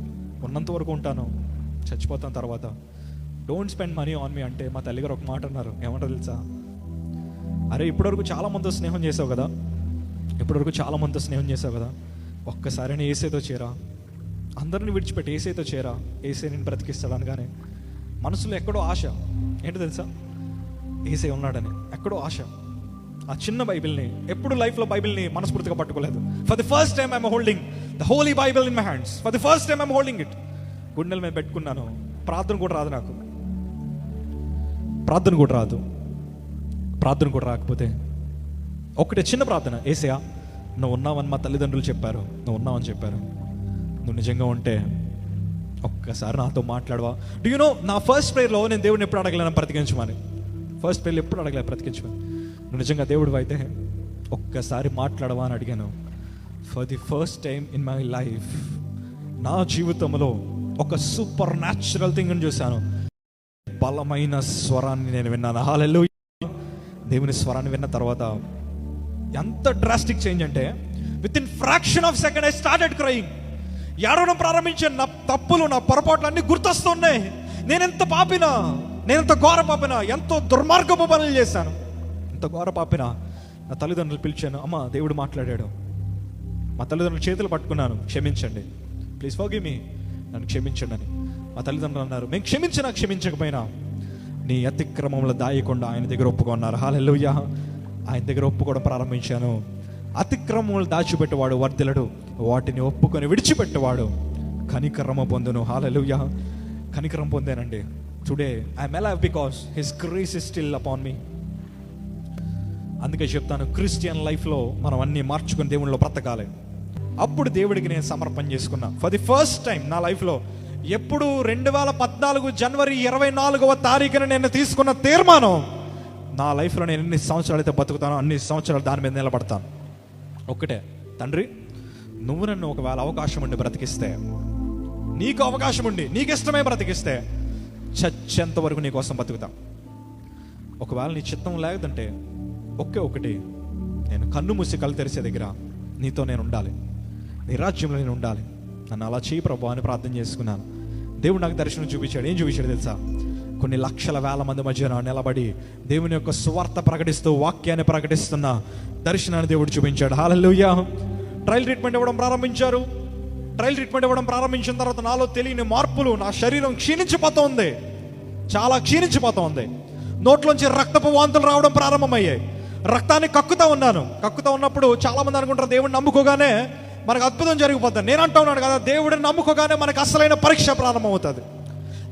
ఉన్నంత వరకు ఉంటాను, చచ్చిపోతాను తర్వాత, don't spend money on me అంటే మా తల్లిగారు ఒక మాట అన్నారు. ఏమంటారు తెలుసా? అరే, ఇప్పటివరకు చాలా మందితో స్నేహం చేసావు కదా, ఒక్కసారైనా ఏసేతో చేరా, అందరిని విడిచిపెట్టి ఏసేతో చేరా, ఏసే నేను బ్రతికిస్తాడు అనగానే మనసులో ఎక్కడో ఆశ. ఏంటో తెలుసా? ఏసే ఉన్నాడని ఎక్కడో ఆశ. ఆ చిన్న బైబిల్ని, ఎప్పుడు లైఫ్లో బైబిల్ని మనస్ఫూర్తిగా పట్టుకోలేదు. For the first time I'm holding the holy Bible in my hands. For the first time I'm holding it. గుండెల మీద పెట్టుకున్నాను. ప్రార్థన కూడా రాదు నాకు, ప్రార్థన కూడా రాకపోతే ఒకటే చిన్న ప్రార్థన, ఏసయ్యా నువ్వు ఉన్నావని మా తల్లిదండ్రులు చెప్పారు, నువ్వు నిజంగా ఉంటే ఒక్కసారి నాతో మాట్లాడవా. డూ యు నో, నా ఫస్ట్ ప్రేయర్లో నేను దేవుడిని ఎప్పుడు అడగలేను బ్రతికించమని. నువ్వు నిజంగా దేవుడు అయితే ఒక్కసారి మాట్లాడవా అని అడిగాను. For the first time in my life, నా జీవితంలో ఒక సూపర్ న్యాచురల్ థింగ్ని చూశాను. బలమైన స్వరాన్ని నేను విన్నాను. హల్లెలూయా. దేవుని స్వరాన్ని విన్న తర్వాత ఎంత డ్రాస్టిక్ చేంజ్ అంటే, with in fraction of second I started crying. ఏడవడం ప్రారంభించాను. నా తప్పులు, నా పొరపాట్లు అన్నీ గుర్తొస్తున్నాయి. నేనెంత ఘోర పాపినా, ఎంతో దుర్మార్గపు పనులు చేశాను, ఎంత ఘోర పాపినా. నా తల్లిదండ్రులు పిలిచాను, అమ్మ దేవుడు మాట్లాడాడు. మా తల్లిదండ్రులు చేతులు పట్టుకున్నాను, క్షమించండి, ప్లీజ్ ఫర్గివ్ మీ, నన్ను క్షమించండి అని. మా తల్లిదండ్రులు అన్నారు, మేము క్షమించకపోయినా నీ అతిక్రమంలో దాయకుండా ఆయన దగ్గర ఒప్పుకున్నారు. హల్లెలూయా. ఆయన దగ్గర ఒప్పుకోవడం ప్రారంభించాను. అతిక్రమములు దాచిపెట్టేవాడు వర్ధిల్లడు, వాటిని ఒప్పుకొని విడిచిపెట్టేవాడు కనికరమ పొందును. హల్లెలూయా. కనికరం పొందానండి. Today I'm alive because his grace is still upon me. అందుకే చెప్తాను, క్రిస్టియన్ లైఫ్లో మనం అన్నీ మార్చుకుని దేవునిలో బ్రతకాలి. అప్పుడు దేవుడికి నేను సమర్పణ చేసుకున్నా. ఫర్ ది ఫస్ట్ టైం నా లైఫ్లో, ఎప్పుడు 2014 జనవరి 24వ తారీఖున నేను తీసుకున్న తీర్మానం, నా లైఫ్లో నేను ఎన్ని సంవత్సరాలు అయితే బతుకుతానో అన్ని సంవత్సరాలు దాని మీద నిలబడతాను. ఒక్కటే, తండ్రి నువ్వు నన్ను ఒకవేళ అవకాశం ఉండి బ్రతికిస్తే, నీకు అవకాశం ఉండి నీకు ఇష్టమే బ్రతికిస్తే, చచ్చేంత వరకు నీ కోసం బతుకుతా. ఒకవేళ నీ చిత్తం లేదంటే ఒకటి, నేను కన్ను మూసి కళ్ళు తెరిసే దగ్గర నీతో నేను ఉండాలి, నీ రాజ్యంలో నేను ఉండాలి, నన్ను అలా చేయి ప్రభు అని ప్రార్థన చేసుకున్నాను. దేవుడు నాకు దర్శనం చూపించాడు. ఏం చూపించాడు తెలుసా? కొన్ని లక్షల వేల మంది మధ్యన నిలబడి దేవుని యొక్క సువార్త ప్రకటిస్తూ, వాక్యాన్ని ప్రకటిస్తున్న దర్శనాన్ని దేవుడు చూపించాడు. హల్లెలూయా. ట్రయల్ ట్రీట్మెంట్ ఇవ్వడం ప్రారంభించిన తర్వాత నాలో తెలియని మార్పులు, నా శరీరం క్షీణించిపోతుంది, చాలా క్షీణించిపోతుంది. నోట్లోంచి రక్తపు వాంతులు రావడం ప్రారంభమయ్యాయి. రక్తాన్ని కక్కుతా ఉన్నప్పుడు చాలా మంది అనుకుంటారు దేవుడిని నమ్ముకోగానే మనకు అద్భుతం జరిగిపోతుంది. నేను అంటా ఉన్నాను కదా, దేవుడిని నమ్ముకోగానే మనకు అసలైన పరీక్ష ప్రారంభమవుతుంది.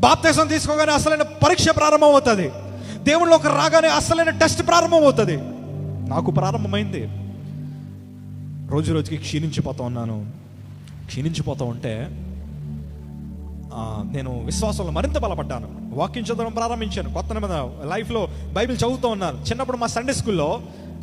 బాప్తిసం తీసుకోగానే అసలైన పరీక్ష ప్రారంభమవుతుంది. దేవుళ్ళలోకి రాగానే అసలైన టెస్ట్ ప్రారంభమవుతుంది. నాకు ప్రారంభమైంది. రోజుకి క్షీణించిపోతూ ఉంటే నేను విశ్వాసంలో మరింత బలపడ్డాను. వాక్యం చదవడం ప్రారంభించాను. కొత్త నిబంధన లైఫ్లో బైబిల్ చదువుతూ ఉన్నాను. చిన్నప్పుడు మా సండే స్కూల్లో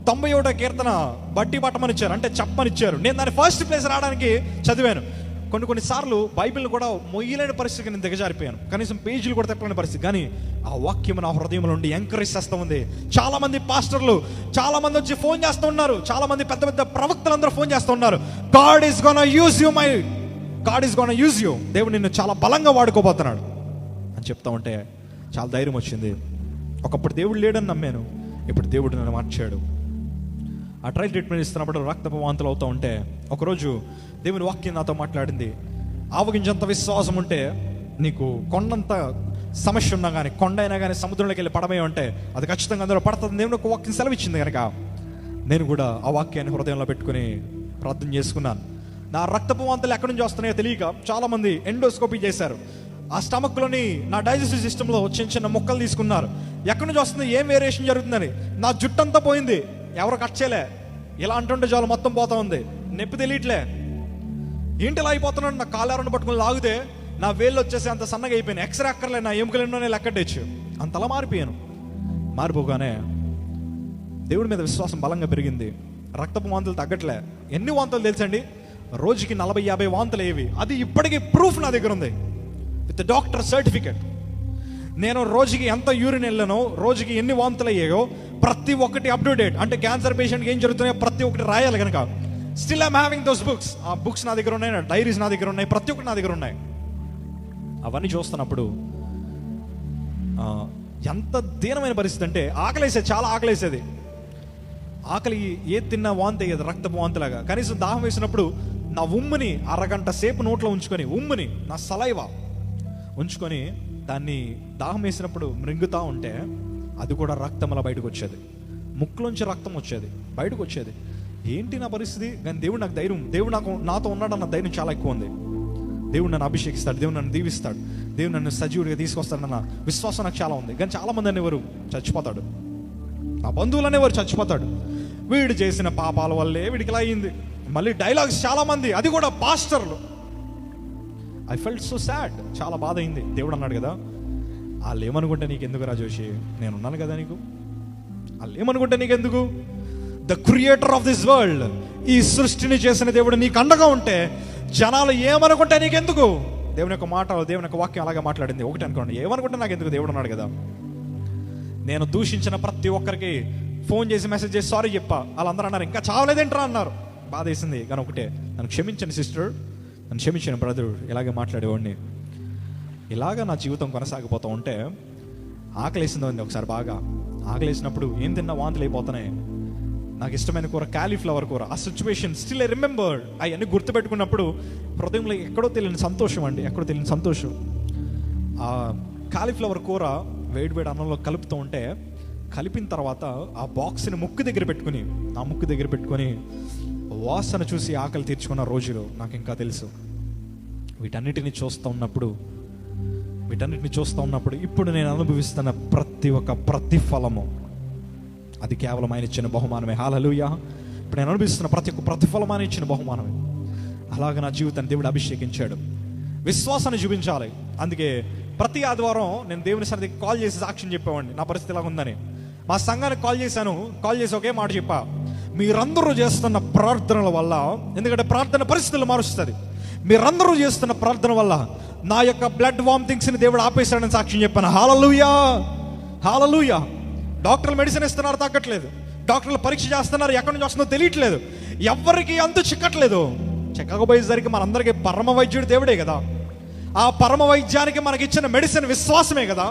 91వ కీర్తన బట్టి పట్టమనిచ్చారు, అంటే చెప్పమనిచ్చారు. నేను దాని ఫస్ట్ ప్లేస్ రావడానికి చదివాను. కొన్నిసార్లు బైబిల్ని కూడా మొయ్యలేని పరిస్థితికి నేను దిగజారిపోయాను. కనీసం పేజీలు కూడా తిప్పలేని పరిస్థితి. కానీ ఆ వాక్యం నా హృదయంలో ఉండి ఎంకరేజ్ చేస్తూ ఉంది. చాలా మంది పాస్టర్లు, చాలా మంది వచ్చి ఫోన్ చేస్తూ ఉన్నారు. చాలా మంది పెద్ద పెద్ద ప్రవక్తలు అందరూ ఫోన్ చేస్తూ ఉన్నారు. God is gonna use you God is gonna use you, దేవుడు నిన్ను చాలా బలంగా వాడుకోబోతున్నాడు అని చెప్తా ఉంటే చాలా ధైర్యం వచ్చింది. ఒకప్పుడు దేవుడు లేడని నమ్మాను, ఇప్పుడు దేవుడు నన్ను మార్చాడు. ఆ ట్రయల్ ట్రీట్మెంట్ ఇస్తున్నప్పుడు రక్తపు వాంతులు అవుతూ ఉంటే ఒకరోజు దేవుని వాక్యం నాతో మాట్లాడింది. ఆవగించంత విశ్వాసం ఉంటే నీకు కొండంత సమస్య ఉన్నా కానీ, కొండ అయినా కానీ సముద్రంలోకి వెళ్ళి పడమే ఉంటే అది ఖచ్చితంగా అందులో పడుతుంది. దేవుని ఒక వాక్యం సెలవిచ్చింది కనుక నేను కూడా ఆ వాక్యాన్ని హృదయంలో పెట్టుకుని ప్రార్థన చేసుకున్నాను. నా రక్తపు వాంతులు ఎక్కడి నుంచి వస్తున్నాయో తెలియక చాలామంది ఎండోస్కోపీ చేశారు. ఆ స్టమక్లోని నా డైజెస్టివ్ సిస్టంలో చిన్న చిన్న ముక్కలు తీసుకున్నారు. ఎక్కడి నుంచి వస్తుంది, ఏం వేరియేషన్ జరుగుతుందని. నా జుట్టంతా పోయింది, ఎవరు కట్ చేయలే. ఇలా అంటుంటే చాలు మొత్తం పోతా ఉంది, నొప్పి తెలియట్లే. ఏంటి ఇలా అయిపోతున్నాడు, నా కాళ్ళెవరని పట్టుకుని లాగితే నా వేళ్ళు వచ్చేసి అంత సన్నగా అయిపోయాను. ఎక్స్రే అక్కర్లే, నా ఎముకలెన్నోనే లెక్కడేచ్చు, అంతలా మారిపోయాను. మారిపోగానే దేవుడి మీద విశ్వాసం బలంగా పెరిగింది. రక్తపు వాంతులు తగ్గట్లే. ఎన్ని వాంతులు తెలుసండి, రోజుకి 40-50 వాంతులు అయ్యేవి. అది ఇప్పటికీ ప్రూఫ్ నా దగ్గర ఉంది విత్ డాక్టర్ సర్టిఫికెట్. నేను రోజుకి ఎంత యూరిన్ వెళ్ళానో, రోజుకి ఎన్ని వాంతులు అయ్యాయో ప్రతి ఒక్కటి అప్ టు డేట్. అంటే క్యాన్సర్ పేషెంట్కి ఏం జరుగుతున్నాయో ప్రతి ఒక్కటి రాయాలి కనుక still I'm having those books. ఆ బుక్స్ నా దగ్గర ఉన్నాయి, డైరీస్ నా దగ్గర ఉన్నాయి, ప్రతి ఒక్కటి నా దగ్గర ఉన్నాయి. అవన్నీ చూస్తున్నప్పుడు ఎంత దీనమైన పరిస్థితి అంటే ఆకలేసేది, చాలా ఆకలేసేది. ఆకలి ఏది తిన్నా వాంతి అయ్యేది, రక్తపు వాంతిలాగా. కనీసం దాహం వేసినప్పుడు నా ఉమ్ముని అరగంట సేపు నోట్లో ఉంచుకొని, ఉమ్ముని నా సలైవా ఉంచుకొని దాన్ని దాహం వేసినప్పుడు మృంగుతూ ఉంటే అది కూడా రక్తంలా బయటకు వచ్చేది. ముక్కులోంచి రక్తం వచ్చేది, బయటకు వచ్చేది. ఏంటి నా పరిస్థితి? కానీ దేవుడు నాకు ధైర్యం, దేవుడు నాతో ఉన్నాడన్న ధైర్యం చాలా ఎక్కువ ఉంది. దేవుడు నన్ను అభిషేకిస్తాడు, దేవుడు నన్ను దీవిస్తాడు, దేవుడు నన్ను సజీవుడిగా తీసుకొస్తాడన్న విశ్వాసం నాకు చాలా ఉంది. కానీ చాలామంది అనేవారు చచ్చిపోతాడు, నా బంధువులు అనేవారు చచ్చిపోతాడు, వీడు చేసిన పాపాల వల్లే వీడికి ఇలా అయింది. మళ్ళీ డైలాగ్స్ చాలామంది, అది కూడా పాస్టర్లు. ఐ ఫెల్ట్ సో సాడ్, చాలా బాధ అయింది. దేవుడు అన్నాడు కదా, వాళ్ళు ఏమనుకుంటే నీకు ఎందుకు రా జోషి, నేను ఉన్నాను కదా నీకు. వాళ్ళు ఏమనుకుంటే నీకెందుకు? The creator of this world, ఈ సృష్టిని చేసిన దేవుడు నీకు అండగా ఉంటే జనాలు ఏమనుకుంటే నీకెందుకు? దేవుని యొక్క మాట, దేవుని యొక్క వాక్యం అలాగే మాట్లాడింది. ఒకటి అనుకోండి, ఏమనుకుంటే నాకు ఎందుకు, దేవుడు అన్నాడు కదా. నేను దూషించిన ప్రతి ఒక్కరికి ఫోన్ చేసి మెసేజ్ చేసి సారీ చెప్పా. వాళ్ళందరూ అన్నారు ఇంకా చావలేదేంట్రా అన్నారు. బాధ వేసింది. కానీ ఒకటే, నన్ను క్షమించండి సిస్టర్, నన్ను క్షమించండి బ్రదర్, ఇలాగే మాట్లాడేవాడిని. ఇలాగా నా జీవితం కొనసాగిపోతూ ఉంటే ఆకలేసింది ఒకసారి బాగా. ఆకలేసినప్పుడు ఏం తిన్నా వాంతులు అయిపోతున్నాయి. నాకు ఇష్టమైన కూర క్యాలీఫ్లవర్ కూర. ఆ సిచ్యువేషన్ స్టిల్ ఐ రిమెంబర్. అవన్నీ గుర్తుపెట్టుకున్నప్పుడు హృదయంలో ఎక్కడో తెలియని సంతోషం అండి, ఎక్కడో తెలియని సంతోషం. ఆ కాలీఫ్లవర్ కూర వేడి అన్నంలో కలుపుతూ ఉంటే, కలిపిన తర్వాత ఆ బాక్స్ని ముక్కు దగ్గర పెట్టుకుని వాసన చూసి ఆకలి తీర్చుకున్న రోజులు నాకు ఇంకా తెలుసు. వీటన్నిటిని చూస్తూ ఉన్నప్పుడు ఇప్పుడు నేను అనుభవిస్తున్న ప్రతి ఒక్క ప్రతిఫలము అది కేవలం ఆయన ఇచ్చిన బహుమానమే. హల్లెలూయా. ఇప్పుడు నేను అనుభవిస్తున్న ప్రతి ఒక్క ప్రతిఫలం ఆయన ఇచ్చిన బహుమానమే. అలాగే నా జీవితాన్ని దేవుడు అభిషేకించాడు. విశ్వాసాన్ని చూపించాలి. అందుకే ప్రతి ఆదివారం నేను దేవుని సన్నిధికి కాల్ చేసి సాక్ష్యం చెప్పేవాడిని, నా పరిస్థితి ఇలా ఉందని. మా సంఘానికి కాల్ చేసి ఒకే మాట చెప్పా, మీరందరూ చేస్తున్న ప్రార్థనల వల్ల, ఎందుకంటే ప్రార్థన పరిస్థితులు మారుస్తుంది, మీరందరూ చేస్తున్న ప్రార్థన వల్ల నా యొక్క బ్లడ్ వామిటింగ్స్ని దేవుడు ఆపేశాడని సాక్ష్యం చెప్పాను. హల్లెలూయా, హల్లెలూయా. డాక్టర్లు మెడిసిన్ ఇస్తున్నారు, తగ్గట్లేదు. డాక్టర్లు పరీక్ష చేస్తున్నారు, ఎక్కడి నుంచి వస్తుందో తెలియట్లేదు. ఎవరికి అంతు చిక్కట్లేదు. చిక్కకపోయేసరికి మనందరికీ పరమ వైద్యుడు దేవుడే కదా. ఆ పరమ వైద్యానికి మనకిచ్చిన మెడిసిన్ విశ్వాసమే కదా.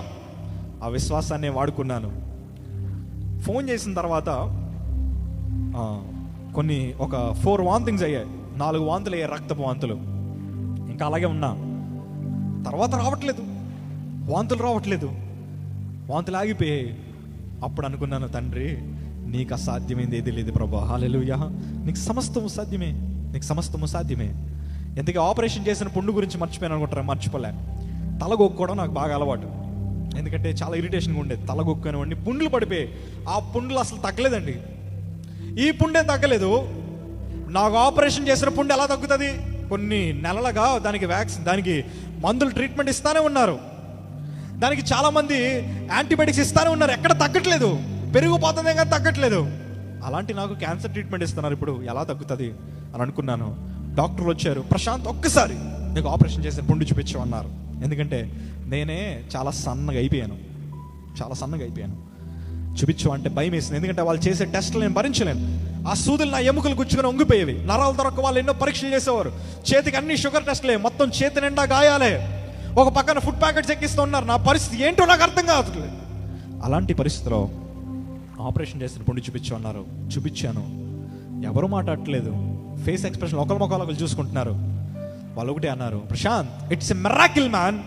ఆ విశ్వాసాన్ని వాడుకున్నాను. ఫోన్ చేసిన తర్వాత ఒక 4 వాంతింగ్స్ అయ్యాయి, 4 వాంతులు అయ్యాయి, రక్తపు వాంతులు. ఇంకా అలాగే ఉన్నా. తర్వాత వాంతులు రావట్లేదు, వాంతులు ఆగిపోయాయి. అప్పుడు అనుకున్నాను, తండ్రి నీకు అసాధ్యమైంది ఏది లేదు ప్రభా. హల్లెలూయా. నీకు సమస్తము సాధ్యమే. ఎందుకంటే ఆపరేషన్ చేసిన పుండు గురించి మర్చిపోయాను అనుకుంటారా? మర్చిపోలే. తలగొక్కోవడం నాకు బాగా అలవాటు, ఎందుకంటే చాలా ఇరిటేషన్గా ఉండేది. తలగొక్కునేవాడిని, పుండ్లు పడిపోయి ఆ పుండ్లు అసలు తగ్గలేదండి. ఈ పుండే తగ్గలేదు. నాకు ఆపరేషన్ చేసిన పుండు ఎలా తగ్గుతుంది? కొన్ని నెలలుగా దానికి మందులు ట్రీట్మెంట్ ఇస్తానే ఉన్నారు. దానికి చాలామంది యాంటీబయాటిక్స్ ఇస్తానే ఉన్నారు, ఎక్కడ తగ్గట్లేదు, పెరిగిపోతుందే కానీ తగ్గట్లేదు. అలాంటి నాకు క్యాన్సర్ ట్రీట్మెంట్ ఇస్తున్నారు, ఇప్పుడు ఎలా తగ్గుతుంది అని అనుకున్నాను. డాక్టర్లు వచ్చారు, ప్రశాంత్ ఒక్కసారి నీకు ఆపరేషన్ చేసి పుండు చూపించమన్నారు. ఎందుకంటే నేనే చాలా సన్నగా అయిపోయాను. చూపించు అంటే భయం వేసింది, ఎందుకంటే వాళ్ళు చేసే టెస్టులు నేను భరించలేను. ఆ సూదులు నా ఎముకలు గుచ్చుకొని ఉంగిపోయేవి, నరాలు దొరక వాళ్ళు ఎన్నో పరీక్షలు చేసేవారు. చేతికి అన్ని షుగర్ టెస్టులే, మొత్తం చేతి నిండా గాయాలే, ఒక పక్కన ఫుడ్ ప్యాకెట్స్ ఎక్కిస్తూ ఉన్నారు. నా పరిస్థితి ఏంటో నాకు అర్థం కావట్లేదు. అలాంటి పరిస్థితిలో ఆపరేషన్ చేసిన పుండు చూపించు అన్నారు. చూపించాను, ఎవరు మాట్లాడట్లేదు, ఫేస్ ఎక్స్ప్రెషన్ ఒకరి ముఖాలు చూసుకుంటున్నారు. వాళ్ళు ఒకటే అన్నారు, Prashant it's a miracle man.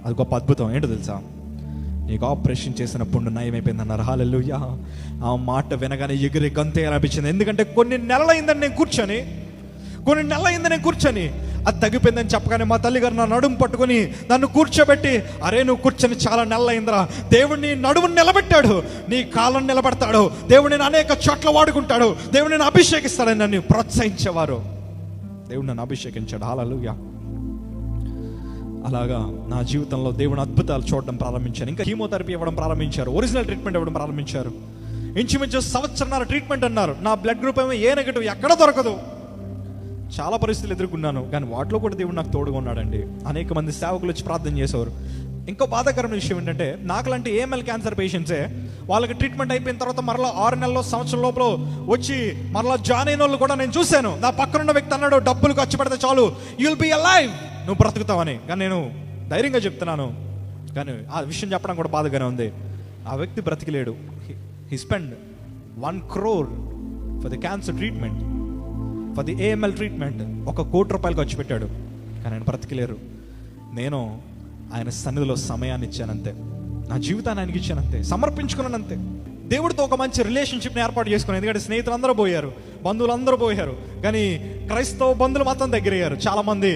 అది గొప్ప అద్భుతం. ఏంటో తెలుసా, నీకు ఆపరేషన్ చేసిన పుండు నయమైపోయింది అన్నారు. హల్లెలూయా. ఆ మాట వినగానే ఎగిరి గంతే అనిపించింది. ఎందుకంటే కొన్ని నెలలైందని నేను కూర్చొని అది తగ్గిపోయిందని చెప్పగానే మా తల్లిగారు నా నడుము పట్టుకొని నన్ను కూర్చోబెట్టి, అరే నువ్వు కూర్చొని చాలా నెలలైందిరా, దేవుడు నీ నడుముని నిలబెట్టాడు, నీ కాళ్ళని నిలబెడతాడు, దేవుడు నేను అనేక చోట్ల వాడుకుంటాడు, దేవుడు నేను అభిషేకిస్తాడని నన్ను ప్రోత్సహించేవారు. దేవుడు నన్ను అభిషేకించాడు. హల్లెలూయా. అలాగా నా జీవితంలో దేవుని అద్భుతాలు చూడడం ప్రారంభించాను. ఇంకా కీమోథెరపీ ఇవ్వడం ప్రారంభించారు, ఒరిజినల్ ట్రీట్మెంట్ ఇవ్వడం ప్రారంభించారు. ఇంచుమించు సంవత్సరాల ట్రీట్మెంట్ అన్నారు. నా బ్లడ్ గ్రూప్ ఏమో ఏ నెగటివ్, ఎక్కడ దొరకదు. చాలా పరిస్థితులు ఎదుర్కొన్నాను, కానీ వాటిలో కూడా దేవుడు నాకు తోడుగా ఉన్నాడండి. అనేక మంది సేవకులు వచ్చి ప్రార్థన చేసేవారు. ఇంకో బాధాకరమైన విషయం ఏంటంటే, నాకులాంటి ఏఎంఎల్ క్యాన్సర్ పేషెంట్సే వాళ్ళకి ట్రీట్మెంట్ అయిపోయిన తర్వాత మరలా 6 నెలల్లో సంవత్సరం లోపల వచ్చి మరలా జాయిన్ అయిన వాళ్ళు కూడా నేను చూశాను. నా పక్కనున్న వ్యక్తి అన్నాడు, డబ్బులు ఖర్చు పెడితే చాలు, యూ విల్ బి అలైవ్, నువ్వు బ్రతుకుతావని. కానీ నేను ధైర్యంగా చెప్తున్నాను, కానీ ఆ విషయం చెప్పడం కూడా బాధగానే ఉంది. ఆ వ్యక్తి బ్రతికిలేడు. He spend 1 crore for the cancer treatment, for the AML treatment. 1 కోటి రూపాయలు ఖర్చు పెట్టాడు, కానీ ఆయన బ్రతికిలేరు. నేను ఆయన సన్నిధిలో సమయాన్ని ఇచ్చానంతే, నా జీవితాన్ని ఆయనకి ఇచ్చానంతే, సమర్పించుకున్నానంతే. దేవుడితో ఒక మంచి రిలేషన్షిప్ని ఏర్పాటు చేసుకున్నాను. ఎందుకంటే స్నేహితులు అందరూ పోయారు, బంధువులు అందరూ పోయారు, కానీ క్రైస్తవ బంధువులు మాత్రం దగ్గరయ్యారు. చాలామంది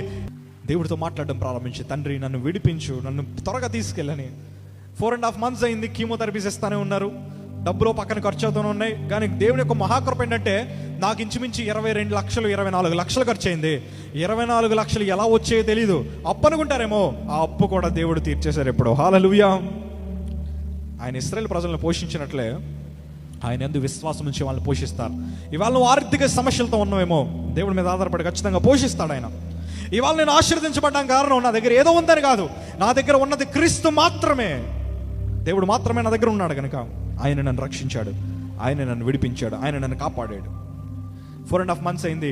దేవుడితో మాట్లాడడం ప్రారంభించి, తండ్రి నన్ను విడిపించు, నన్ను త్వరగా తీసుకెళ్ళని. 4.5 months అయింది, కీమోథెరపీస్ ఇస్తానే ఉన్నారు, డబ్బులో పక్కన ఖర్చు అవుతూనే ఉన్నాయి. కానీ దేవుని యొక్క మహాకృప ఏంటంటే, నాకు ఇంచుమించి 22 లక్షలు 24 లక్షలు ఖర్చు అయింది. 24 లక్షలు ఎలా వచ్చాయో తెలీదు. అప్పు అనుకుంటారేమో, ఆ అప్పు కూడా దేవుడు తీర్చేశారు ఎప్పుడో. హల్లెలూయా. ఆయన ఇశ్రాయేలు ప్రజలను పోషించినట్లే ఆయన యందు విశ్వాసం నుంచి వాళ్ళని పోషిస్తారు. ఇవాళ నువ్వు ఆర్థిక సమస్యలతో ఉన్నావేమో, దేవుడి మీద ఆధారపడి ఖచ్చితంగా పోషిస్తాడు ఆయన. ఇవాళ నేను ఆశీర్వదించబడ్డానికి కారణం నా దగ్గర ఏదో ఉందని కాదు, నా దగ్గర ఉన్నది క్రీస్తు మాత్రమే. దేవుడు మాత్రమే నా దగ్గర ఉన్నాడు కనుక ఆయన నన్ను రక్షించాడు, ఆయన నన్ను విడిపించాడు, ఆయన నన్ను కాపాడాడు. 4.5 months అయింది.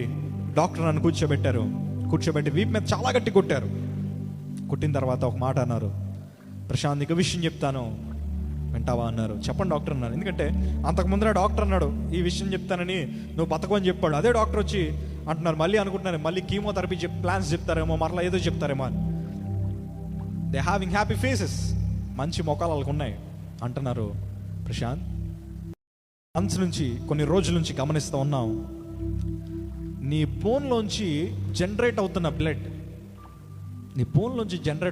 డాక్టర్ నన్ను కూర్చోబెట్టి వీపు మీద చాలా గట్టి కొట్టారు. కొట్టిన తర్వాత ఒక మాట అన్నారు, ప్రశాంత్ నీకు విషయం చెప్తాను, వింటావా అన్నారు. చెప్పండి డాక్టర్ అన్నారు. ఎందుకంటే అంతకు ముందర డాక్టర్ అన్నాడు, ఈ విషయం చెప్తానని నువ్వు బతకమని చెప్పాడు. అదే డాక్టర్ వచ్చి అంటున్నారు, మళ్ళీ అనుకుంటున్నాను మళ్ళీ కీమోథెరపీ ప్లాన్స్ చెప్తారేమో, మరలా ఏదో చెప్తారేమో అని. దే హ్యావింగ్ హ్యాపీ ఫేసెస్, మంచి మొఖాలు వాళ్ళకు ఉన్నాయి. అంటున్నారు, ప్రశాంత్ మంత్స్ నుంచి, కొన్ని రోజుల నుంచి గమనిస్తూ ఉన్నాం, నీ బోన్లోంచి జనరేట్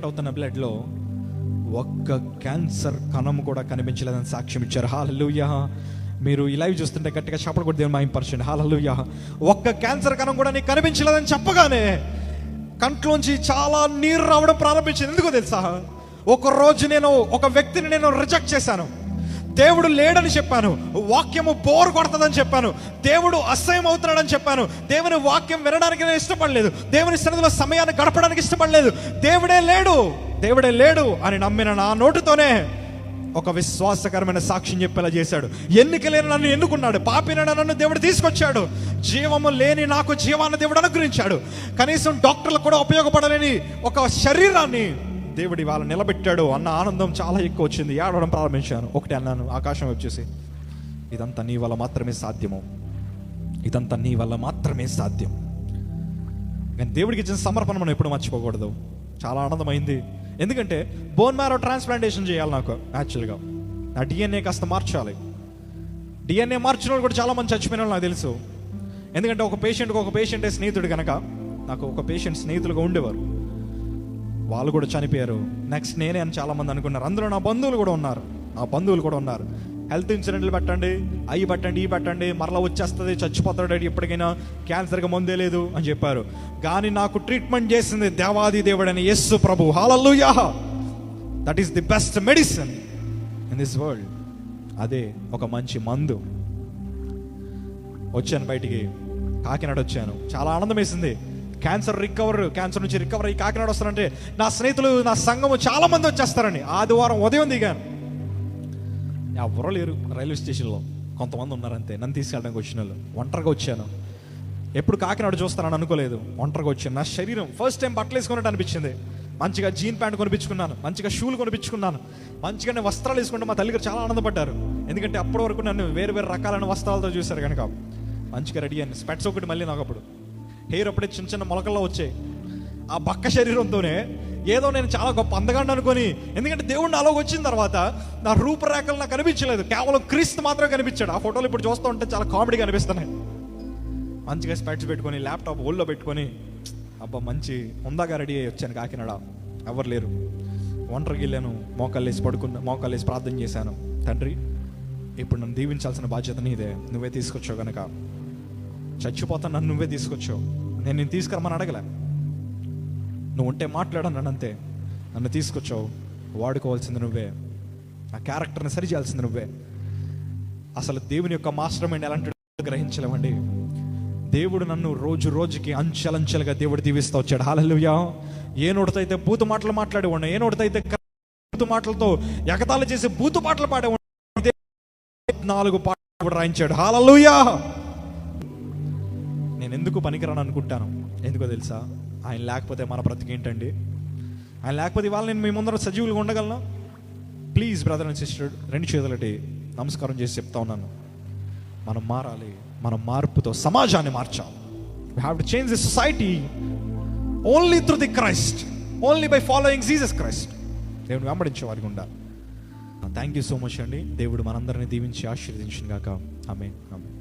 అవుతున్న బ్లడ్లో ఒక్క క్యాన్సర్ కణం కూడా కనిపించలేదని సాక్ష్యం ఇచ్చారు. హల్లెలూయా. మీరు ఈ లైవ్ చూస్తుంటే గట్టిగా చప్పట్లు కొట్టి దేవుని మహిమపరచండి. హల్లెలూయా. ఒక్క క్యాన్సర్ కణం కూడా నీకు కనిపించలేదని చెప్పగానే కంట్లోంచి చాలా నీరు రావడం ప్రారంభించింది. ఎందుకో తెలుసా, ఒక రోజు నేను ఒక వ్యక్తిని రిజెక్ట్ చేశాను. దేవుడు లేడని చెప్పాను, వాక్యము బోర్ కొడుతుందని చెప్పాను, దేవుడు అసహ్యం అవుతున్నాడని చెప్పాను, దేవుని వాక్యం వినడానికి నేను ఇష్టపడలేదు, దేవుని సన్నిధిలో సమయాన్ని గడపడానికి ఇష్టపడలేదు. దేవుడే లేడు అని నమ్మిన నా నోటితోనే ఒక విశ్వాసకరమైన సాక్ష్యం చెప్పేలా చేశాడు. ఎన్నిక లేని నన్ను ఎన్నుకున్నాడు, పాపిన నన్ను దేవుడు తీసుకొచ్చాడు, జీవము లేని నాకు జీవాన్ని దేవుడు అనుగ్రహించాడు. కనీసం డాక్టర్లకు కూడా ఉపయోగపడలేని ఒక శరీరాన్ని దేవుడి వాళ్ళ నిలబెట్టాడు అన్న ఆనందం చాలా ఎక్కువ వచ్చింది. ఏడవడం ప్రారంభించాను. ఒకటి అన్నాను ఆకాశం వచ్చేసి, ఇదంతా నీ వల్ల మాత్రమే సాధ్యం. కానీ దేవుడికి ఇచ్చిన సమర్పణ మనం ఎప్పుడు మర్చిపోకూడదు. చాలా ఆనందమైంది. ఎందుకంటే బోన్ మ్యారో ట్రాన్స్ప్లాంటేషన్ చేయాలి నాకు. యాక్చువల్గా నా డిఎన్ఏ కాస్త మార్చాలి. డిఎన్ఏ మార్చిన వాళ్ళు కూడా చాలా మంది చచ్చిపోయిన వాళ్ళు నాకు తెలుసు. ఎందుకంటే ఒక పేషెంటే స్నేహితుడు కనుక, నాకు ఒక పేషెంట్ స్నేహితులుగా ఉండేవారు, వాళ్ళు కూడా చనిపోయారు. నెక్స్ట్ నేనే అని చాలామంది అనుకున్నారు. అందులో నా బంధువులు కూడా ఉన్నారు. హెల్త్ ఇన్సూరెన్స్లు పెట్టండి, అవి పెట్టండి, ఇవి పెట్టండి, మరలా వచ్చేస్తుంది, చచ్చిపోతాడు ఎప్పటికైనా, క్యాన్సర్గా మందే లేదు అని చెప్పారు. కానీ నాకు ట్రీట్మెంట్ చేసింది దేవాది దేవుడని యేసు ప్రభు. Hallelujah. That is the best medicine in this world. అదే ఒక మంచి మందు. వచ్చాను బయటికి, కాకినాడ వచ్చాను, చాలా ఆనందం వేసింది. క్యాన్సర్ నుంచి రికవర్ అయ్యి కాకినాడ వస్తారంటే నా స్నేహితులు, నా సంఘము చాలా మంది వచ్చేస్తారని ఆదివారం ఉదయం దిగాను. ఎవరో లేరు రైల్వే స్టేషన్లో, కొంతమంది ఉన్నారంతే నన్ను తీసుకెళ్ళడానికి వచ్చిన వాళ్ళు. ఒంటరిగా వచ్చాను. ఎప్పుడు కాకినాడ చూస్తానని అనుకోలేదు, ఒంటరిగా వచ్చాను. నా శరీరం ఫస్ట్ టైం బట్టలు వేసుకున్నట్టు అనిపించింది. మంచిగా జీన్ ప్యాంట్ కొనిపించుకున్నాను, మంచిగా షూలు కొనిపించుకున్నాను, మంచిగా నేను వస్త్రాలు వేసుకుంటే మా తల్లిగారు చాలా ఆనందపడ్డారు. ఎందుకంటే అప్పటి వరకు నన్ను వేరు వేరు రకాలైన వస్త్రాలతో చూశారు కనుక. మంచిగా రెడీ అయ్యాను. స్పెట్స్ ఒకటి మళ్ళీ నాకు అప్పుడు హెయిర్ అప్పుడే చిన్న చిన్న మొలకల్లో వచ్చాయి. ఆ బక్క శరీరంతోనే ఏదో నేను చాలా గొప్ప అందగాన్ని అనుకొని, ఎందుకంటే దేవుడు నాలోకి వచ్చిన తర్వాత నా రూపురేఖలు నాకు కనిపించలేదు, కేవలం క్రీస్తు మాత్రమే కనిపించాడు. ఆ ఫోటోలు ఇప్పుడు చూస్తూ ఉంటే చాలా కామెడీగా అనిపిస్తున్నాయి. మంచిగా స్పెట్స్ పెట్టుకొని, ల్యాప్టాప్ ఒళ్ళో పెట్టుకొని, అబ్బా మంచి ఉందాగా రెడీ అయ్యి వచ్చాను కాకినాడ. ఎవరు లేరు, ఒంటరికి వెళ్ళాను. మోకాళ్ళు వేసి ప్రార్థన చేశాను. తండ్రి, ఇప్పుడు నన్ను దీవించాల్సిన బాధ్యత నీదే, నువ్వే తీసుకొచ్చావు కనుక. చచ్చిపోతాను, నన్ను నువ్వే తీసుకొచ్చావు. నేను తీసుకురమ్మని అడగలే, నువ్వు ఉంటే మాట్లాడన్నాను అంతే. నన్ను తీసుకొచ్చావు, వాడుకోవాల్సింది నువ్వే, నా క్యారెక్టర్ని సరి చేయాల్సింది నువ్వే. అసలు దేవుని యొక్క మాస్టర్ మైండ్ ఎలాంటి గ్రహించలేమండి. దేవుడు నన్ను రోజు రోజుకి అంచెలంచెలుగా దేవుడు దీవిస్తూ వచ్చాడు. హల్లెలూయా. ఏ నోటితో అయితే బూతు మాటలు మాట్లాడేవాడిని, ఏ నోటితో అయితే బూతు మాటలతో ఎగతాళి చేసి బూతు పాటలు పాడేవాడిని, 4 పాటలు రాయించాడు. హల్లెలూయా. నేను ఎందుకు పనికిరాను అనుకుంటాను, ఎందుకో తెలుసా? ఆయన లేకపోతే మన బ్రతికేంటండి? ఆయన లేకపోతే ఇవాళ నేను మీ ముందర సజీవులుగా ఉండగలను? ప్లీజ్ బ్రదర్ అండ్ సిస్టర్, 2 చేతులటి నమస్కారం చేసి చెప్తా ఉన్నాను, మనం మారాలి. మనం మార్పుతో సమాజాన్ని మార్చాలి. We have to change the society only through the Christ, only by following Jesus Christ. దేవుని వెంబడించే వారికి ఉండాలి. థ్యాంక్ యూ సో మచ్ అండి. దేవుడు మనందరినీ దీవించి ఆశీర్వదించును గాక. ఆమేన్. ఆమేన్.